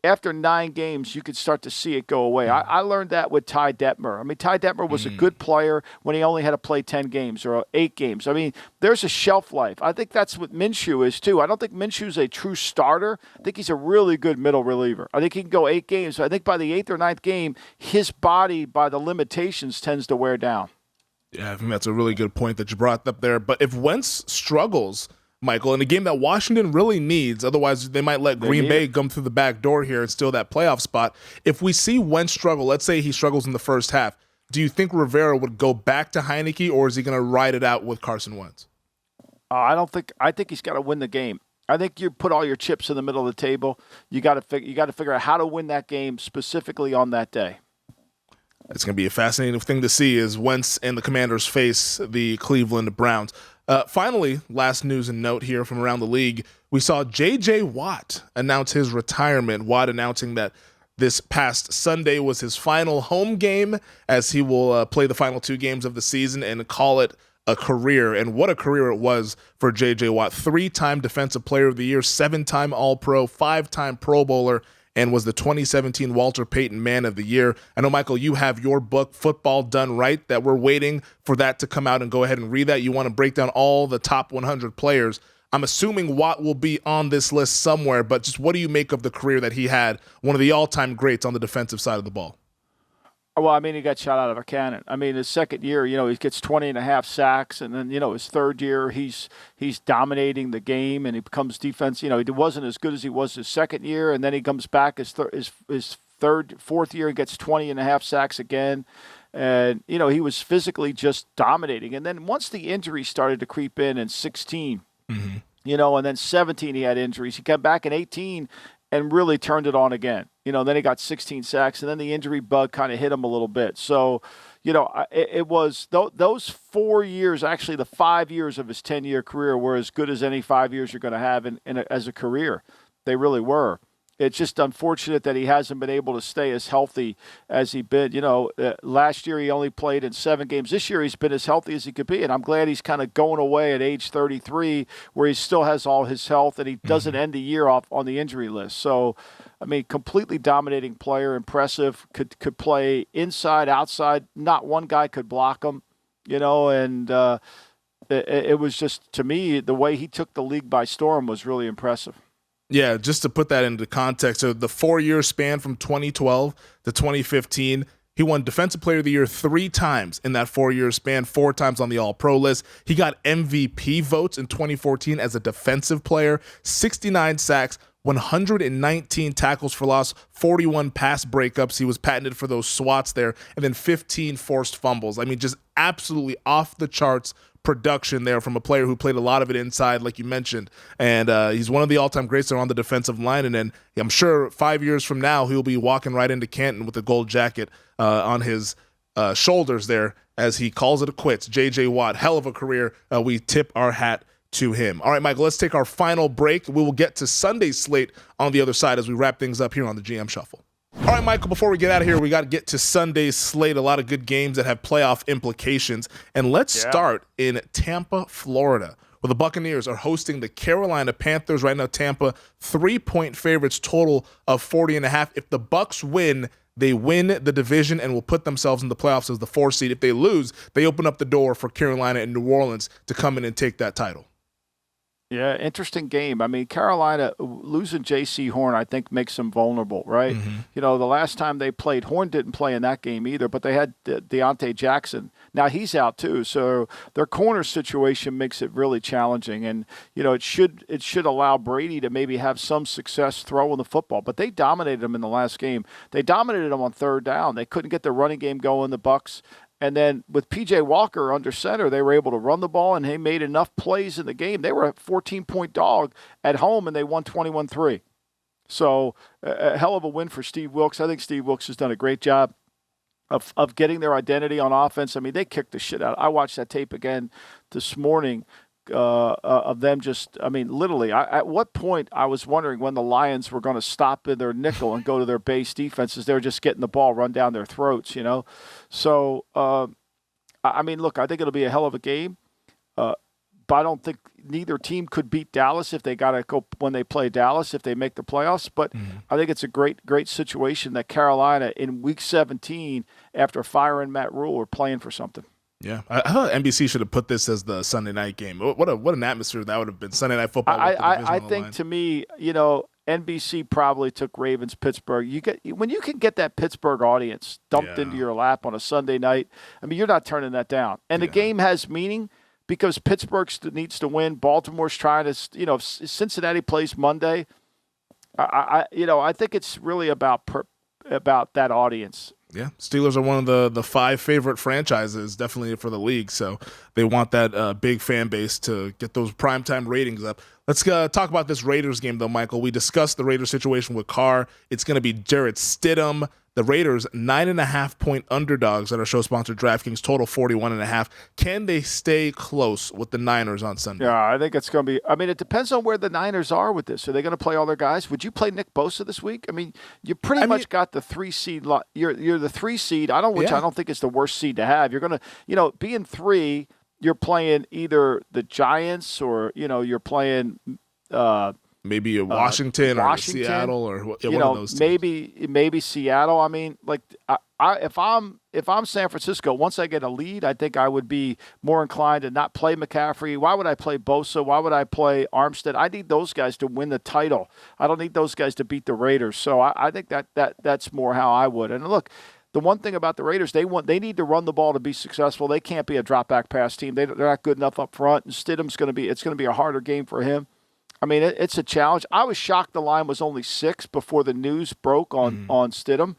9 games, you could start to see it go away. I learned that with Ty Detmer. I mean, Ty Detmer was a good player when he only had to play 10 games or 8 games. I mean, there's a shelf life. I think that's what Minshew is, too. I don't think Minshew's a true starter. I think he's a really good middle reliever. I think he can go 8 games. I think by the 8th or 9th game, his body, by the limitations, tends to wear down. Yeah, I think that's a really good point that you brought up there. But if Wentz struggles, Michael, in a game that Washington really needs, otherwise they might let Green Bay come through the back door here and steal that playoff spot. If we see Wentz struggle, let's say he struggles in the first half, do you think Rivera would go back to Heineke, or is he going to ride it out with Carson Wentz? I think he's got to win the game. I think you put all your chips in the middle of the table. You got to figure out how to win that game specifically on that day. It's going to be a fascinating thing to see as Wentz and the Commanders face the Cleveland Browns. Finally, last news and note here from around the league, we saw J.J. Watt announce his retirement. Watt announcing that this past Sunday was his final home game as he will play the final 2 games of the season and call it a career. And what a career it was for J.J. Watt. 3-time Defensive Player of the Year, 7-time All-Pro, 5-time Pro Bowler, and was the 2017 Walter Payton Man of the Year. I know, Michael, you have your book, Football Done Right, that we're waiting for that to come out and go ahead and read that. You want to break down all the top 100 players. I'm assuming Watt will be on this list somewhere, but just what do you make of the career that he had, one of the all-time greats on the defensive side of the ball? Well, I mean, he got shot out of a cannon. I mean, his second year, he gets 20.5 sacks, and then, his third year, he's dominating the game, and he becomes defense. He wasn't as good as he was his second year, and then he comes back his fourth year and gets 20.5 sacks again. And, he was physically just dominating. And then once the injury started to creep in 16, And then 17 he had injuries. He came back in 18 and really turned it on again. Then he got 16 sacks, and then the injury bug kind of hit him a little bit. So, it was those 4 years, actually the 5 years of his 10-year career were as good as any 5 years you're going to have as a career. They really were. It's just unfortunate that he hasn't been able to stay as healthy as he been. Last year he only played in 7 games. This year he's been as healthy as he could be, and I'm glad he's kind of going away at age 33 where he still has all his health and he doesn't end the year off on the injury list. So, completely dominating player, impressive, could play inside, outside. Not one guy could block him, and it was just, to me, the way he took the league by storm was really impressive. Yeah, just to put that into context, so the 4-year span from 2012 to 2015, he won Defensive Player of the Year 3 times in that 4-year span, 4 times on the All-Pro list. He got MVP votes in 2014 as a defensive player, 69 sacks, 119 tackles for loss, 41 pass breakups. He was patented for those swats there, and then 15 forced fumbles. Just absolutely off the charts production there from a player who played a lot of it inside, like you mentioned. And he's one of the all-time greats there on the defensive line. And then I'm sure 5 years from now, he'll be walking right into Canton with a gold jacket on his shoulders there as he calls it a quits. J.J. Watt, hell of a career. We tip our hat to him. All right, Michael, let's take our final break. We will get to Sunday's slate on the other side as we wrap things up here on the GM Shuffle. All right, Michael, before we get out of here, we got to get to Sunday's slate. A lot of good games that have playoff implications. And let's start in Tampa, Florida, where the Buccaneers are hosting the Carolina Panthers. Right now, Tampa, 3-point favorites, total of 40.5. If the Bucs win, they win the division and will put themselves in the playoffs as the 4 seed. If they lose, they open up the door for Carolina and New Orleans to come in and take that title. Yeah, interesting game. Carolina losing J.C. Horn, I think, makes them vulnerable, right? The last time they played, Horn didn't play in that game either, but they had Deontay Jackson. Now he's out too, so their corner situation makes it really challenging. And it should allow Brady to maybe have some success throwing the football. But they dominated them in the last game. They dominated them on 3rd down. They couldn't get the running game going. The Bucs. And then with P.J. Walker under center, they were able to run the ball, and they made enough plays in the game. They were a 14-point dog at home, and they won 21-3. So a hell of a win for Steve Wilks. I think Steve Wilks has done a great job of getting their identity on offense. They kicked the shit out. I watched that tape again this morning of them just, literally. At what point I was wondering when the Lions were going to stop in their nickel and go to their base defenses. They were just getting the ball run down their throats, So, look, I think it'll be a hell of a game. But I don't think neither team could beat Dallas if they got to go when they play Dallas, if they make the playoffs. But I think it's a great, great situation that Carolina in Week 17, after firing Matt Rule, are playing for something. Yeah, I thought NBC should have put this as the Sunday night game. What an atmosphere that would have been. Sunday Night Football. I think to me, NBC probably took Ravens Pittsburgh. When you can get that Pittsburgh audience dumped into your lap on a Sunday night, you're not turning that down. And the game has meaning because Pittsburgh needs to win. Baltimore's trying to, Cincinnati plays Monday. I think it's really about that audience. Yeah, Steelers are one of the 5 favorite franchises, definitely for the league. So they want that big fan base to get those primetime ratings up. Let's talk about this Raiders game, though, Michael. We discussed the Raiders situation with Carr. It's going to be Jarrett Stidham. The Raiders, 9.5-point underdogs at our show sponsor DraftKings, total 41.5. Can they stay close with the Niners on Sunday? Yeah, I think it's going to be. It depends on where the Niners are with this. Are they going to play all their guys? Would you play Nick Bosa this week? You pretty much got the 3 seed. You're the 3 seed. I don't think it's the worst seed to have. You're going to, being 3. You're playing either the Giants or you're playing. Maybe Washington or Seattle or one of those teams. Maybe Seattle. If I'm San Francisco, once I get a lead, I think I would be more inclined to not play McCaffrey. Why would I play Bosa? Why would I play Armstead? I need those guys to win the title. I don't need those guys to beat the Raiders. So I think that's more how I would. And look, the one thing about the Raiders, they need to run the ball to be successful. They can't be a drop back pass team. They're not good enough up front. And Stidham's going to be a harder game for him. It's a challenge. I was shocked the line was only 6 before the news broke on Stidham.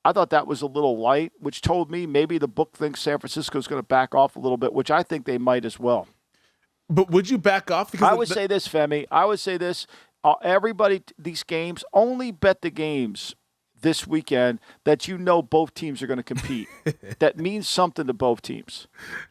I thought that was a little light, which told me maybe the book thinks San Francisco is going to back off a little bit, which I think they might as well. But would you back off? Because I would say this, Femi. I would say this. Everybody, these games, only bet the games this weekend that you know both teams are going to compete. That means something to both teams.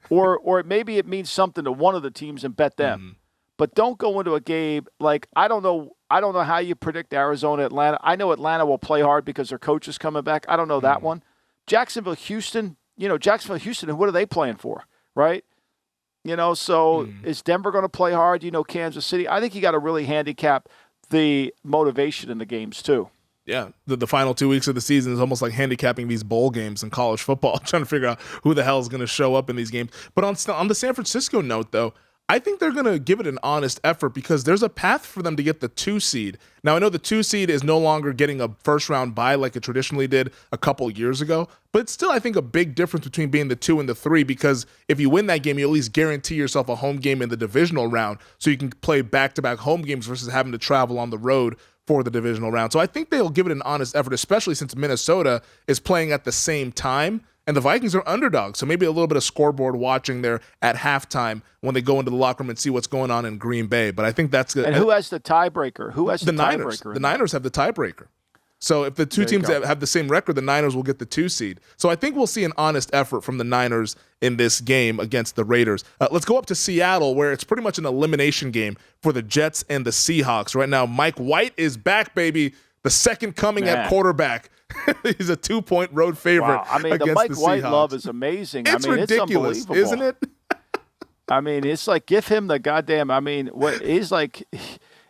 Or maybe it means something to one of the teams and bet them. Mm-hmm. But don't go into a game like I don't know how you predict Arizona, Atlanta. I know Atlanta will play hard because their coach is coming back. I don't know that one. Jacksonville, Houston, Houston, what are they playing for, right? So is Denver going to play hard? Kansas City. I think you got to really handicap the motivation in the games too. Yeah, the final 2 weeks of the season is almost like handicapping these bowl games in college football, trying to figure out who the hell is going to show up in these games. But on the San Francisco note, though, I think they're going to give it an honest effort because there's a path for them to get the 2 seed. Now, I know the 2 seed is no longer getting a first-round bye like it traditionally did a couple years ago, but it's still, I think, a big difference between being the 2 and the 3 because if you win that game, you at least guarantee yourself a home game in the divisional round so you can play back-to-back home games versus having to travel on the road for the divisional round. So I think they'll give it an honest effort, especially since Minnesota is playing at the same time. And the Vikings are underdogs, so maybe a little bit of scoreboard watching there at halftime when they go into the locker room and see what's going on in Green Bay. But I think that's good. And who has the tiebreaker? The Niners. The Niners have the tiebreaker. So if the two teams have the same record, the Niners will get the 2 seed. So I think we'll see an honest effort from the Niners in this game against the Raiders. Let's go up to Seattle, where it's pretty much an elimination game for the Jets and the Seahawks. Right now, Mike White is back, baby. The second coming at quarterback. He's a 2-point road favorite. Wow. I mean, the Mike White love is amazing. It's ridiculous, it's unbelievable, isn't it? I mean, it's like give him the goddamn. I mean, what he's like.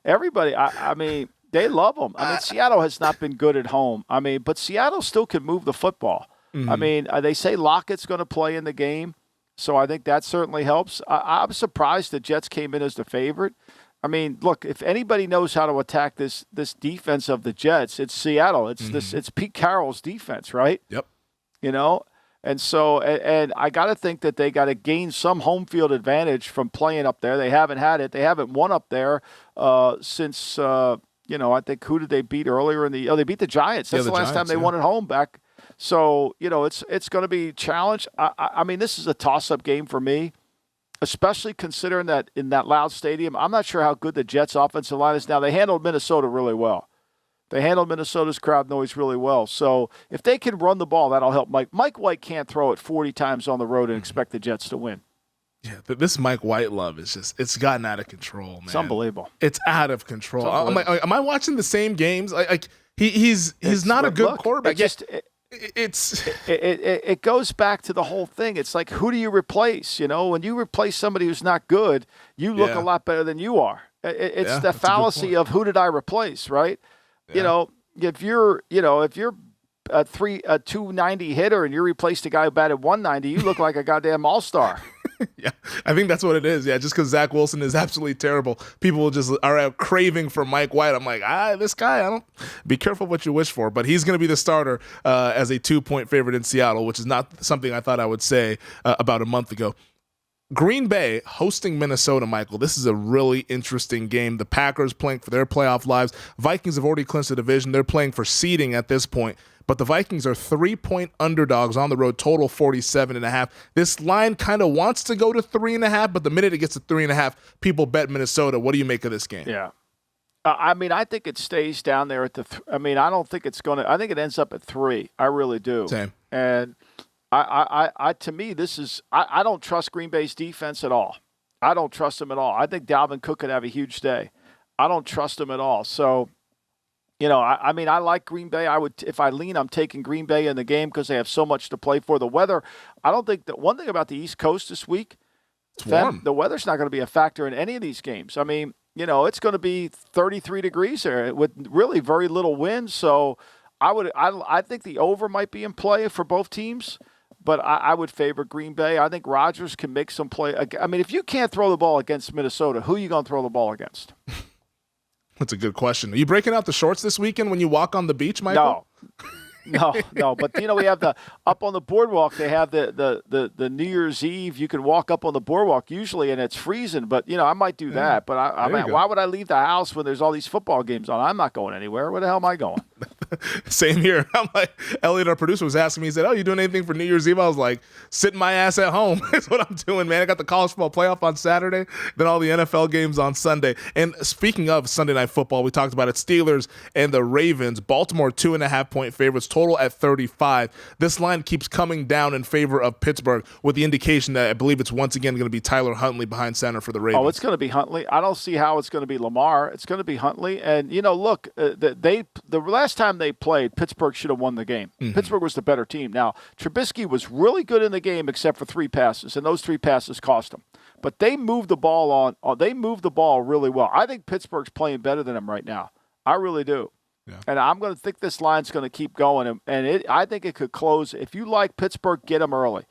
Everybody. I mean, they love him. I mean, Seattle has not been good at home. I mean, but Seattle still can move the football. Mm-hmm. I mean, they say Lockett's going to play in the game, so I think that certainly helps. I'm surprised the Jets came in as the favorite. I mean, look, if anybody knows how to attack this defense of the Jets, it's Seattle. It's Pete Carroll's defense, right? Yep. And so and I got to think that they got to gain some home field advantage from playing up there. They haven't had it. They haven't won up there since I think who did they beat earlier in the? Oh, they beat the Giants. That's the last time they won at home back. So it's going to be a challenge. I mean, this is a toss-up game for me. Especially considering that in that loud stadium, I'm not sure how good the Jets' offensive line is now. They handled Minnesota really well. They handled Minnesota's crowd noise really well. So if they can run the ball, that'll help Mike. Mike White can't throw it 40 times on the road and expect the Jets to win. Yeah, this Mike White love is it's gotten out of control, man. It's unbelievable. It's out of control. I'm like, am I watching the same games? He's not a good quarterback. It goes back to the whole thing. It's like, who do you replace? When you replace somebody who's not good, you look a lot better than you are. It's the fallacy of who did I replace, right? Yeah. If you're a 290 hitter and you replaced a guy who batted 190, you look like a goddamn all-star. Yeah, I think that's what it is. Yeah, just because Zach Wilson is absolutely terrible, people just are out craving for Mike White. I'm like, this guy, I don't. Be careful what you wish for. But he's going to be the starter as a 2-point favorite in Seattle, which is not something I thought I would say about a month ago. Green Bay hosting Minnesota, Michael. This is a really interesting game. The Packers playing for their playoff lives. Vikings have already clinched the division. They're playing for seeding at this point. But the Vikings are 3-point underdogs on the road, total 47.5. This line kind of wants to go to 3.5, but the minute it gets to 3.5, people bet Minnesota. What do you make of this game? Yeah. I mean, I think it stays down there at the I don't think it's going to – I think it ends up at 3. I really do. Same. And I to me, this is – I don't trust Green Bay's defense at all. I don't trust them at all. I think Dalvin Cook could have a huge day. I don't trust him at all. So – I mean, I like Green Bay. I would, if I lean, I'm taking Green Bay in the game because they have so much to play for. The weather, I don't think that one thing about the East Coast this week, it's warm. The weather's not going to be a factor in any of these games. I mean, it's going to be 33 degrees there with really very little wind. So I think the over might be in play for both teams, but I would favor Green Bay. I think Rodgers can make some play. I mean, if you can't throw the ball against Minnesota, who are you going to throw the ball against? That's a good question. Are you breaking out the shorts this weekend when you walk on the beach, Michael? No. But we have up on the boardwalk. They have the New Year's Eve. You can walk up on the boardwalk usually, and it's freezing. But I might do that. But why would I leave the house when there's all these football games on? I'm not going anywhere. Where the hell am I going? Same here. I'm like, Elliot, our producer, was asking me, he said, "Oh, you doing anything for New Year's Eve?" I was like, sitting my ass at home is what I'm doing, man. I got the college football playoff on Saturday, then all the NFL games on Sunday. And speaking of Sunday Night Football, we talked about it, Steelers and the Ravens. Baltimore 2.5-point favorites, total at 35. This line keeps coming down in favor of Pittsburgh with the indication that I believe it's once again going to be Tyler Huntley behind center for the Ravens. Oh, it's going to be Huntley. I don't see how it's going to be Lamar. It's going to be Huntley. And, look, the last time they played, Pittsburgh should have won the game. Mm-hmm. Pittsburgh was the better team. Now, Trubisky was really good in the game except for 3 passes, and those 3 passes cost him. But they moved the ball they moved the ball really well. I think Pittsburgh's playing better than them right now. I really do. Yeah. And I'm going to think this line's going to keep going. And I think it could close. If you like Pittsburgh, get them early.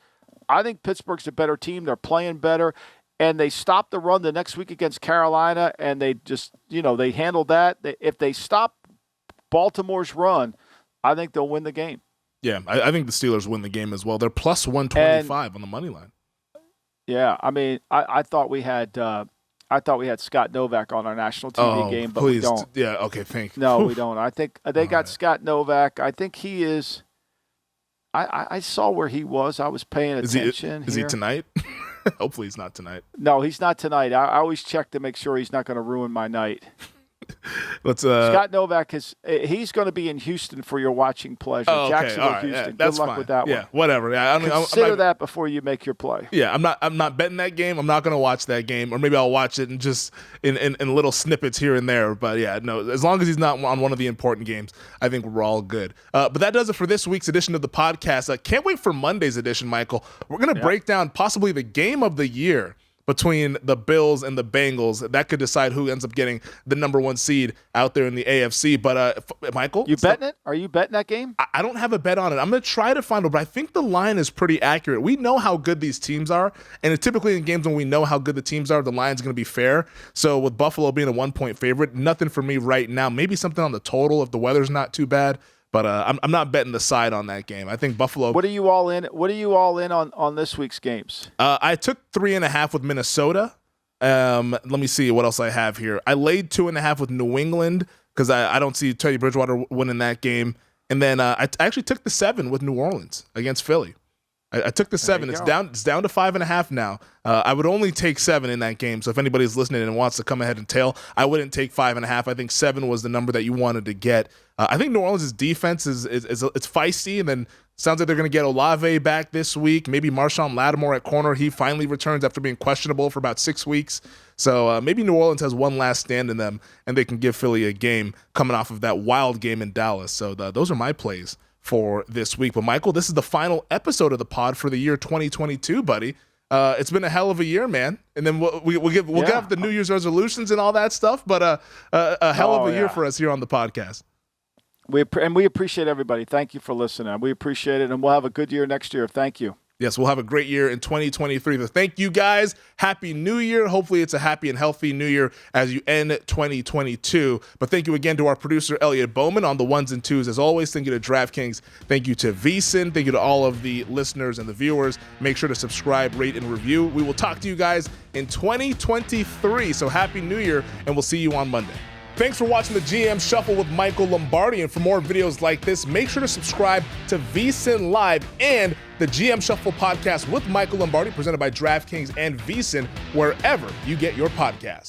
I think Pittsburgh's a better team. They're playing better. And they stopped the run the next week against Carolina, and they just, they handled that. If they stop Baltimore's run, I think they'll win the game. Yeah, I think the Steelers win the game as well. They're plus 125 on the money line. Yeah, I mean, I thought we had Scott Novak on our national TV game, but we don't. Yeah, okay, thank you. No, we don't. I think they got Scott Novak. I think he is. I saw where he was. I was paying attention. Is he tonight? Hopefully he's not tonight. No, he's not tonight. I always check to make sure he's not going to ruin my night. Scott Novak he's going to be in Houston for your watching pleasure. Oh, okay. Jacksonville, right. Houston. Yeah, that's Good luck fine. with that one. Yeah, whatever. Yeah, Consider that before you make your play. Yeah, I'm not betting that game. I'm not going to watch that game, or maybe I'll watch it and just in little snippets here and there. But yeah, no, as long as he's not on one of the important games, I think we're all good. But that does it for this week's edition of the podcast. Can't wait for Monday's edition, Michael. We're going to break down possibly the game of the year between the Bills and the Bengals. That could decide who ends up getting the number 1 seed out there in the AFC. But, Michael? You betting it? Are you betting that game? I don't have a bet on it. I'm going to try to find it, but I think the line is pretty accurate. We know how good these teams are, and it's typically in games when we know how good the teams are, the line's going to be fair. So with Buffalo being a 1-point favorite, nothing for me right now. Maybe something on the total if the weather's not too bad. But I'm not betting the side on that game. I think Buffalo. What are you all in? What are you all in on this week's games? I took 3.5 with Minnesota. Let me see what else I have here. I laid 2.5 with New England because I don't see Teddy Bridgewater winning that game. And then I actually took the 7 with New Orleans against Philly. I took the 7. It's down to 5.5 now. I would only take 7 in that game. So if anybody's listening and wants to come ahead and tail, I wouldn't take 5.5. I think 7 was the number that you wanted to get. I think New Orleans' defense is it's feisty, and then sounds like they're going to get Olave back this week. Maybe Marshawn Lattimore at corner. He finally returns after being questionable for about 6 weeks. So maybe New Orleans has one last stand in them, and they can give Philly a game coming off of that wild game in Dallas. So those are my plays for this week. But Michael, this is the final episode of the pod for the year 2022, buddy. It's been a hell of a year, man. And then we'll get off the New Year's resolutions and all that stuff, but a hell of a year for us here on the podcast. We appreciate everybody. Thank you for listening. We appreciate it, and we'll have a good year next year. Thank you. Yes, we'll have a great year in 2023. So thank you guys. Happy New Year. Hopefully it's a happy and healthy New Year as you end 2022. But thank you again to our producer, Elliot Bowman, on the ones and twos. As always, thank you to DraftKings. Thank you to VSiN. Thank you to all of the listeners and the viewers. Make sure to subscribe, rate, and review. We will talk to you guys in 2023. So happy New Year, and we'll see you on Monday. Thanks for watching the GM Shuffle with Michael Lombardi. And for more videos like this, make sure to subscribe to VSiN Live and the GM Shuffle podcast with Michael Lombardi, presented by DraftKings and VSiN, wherever you get your podcasts.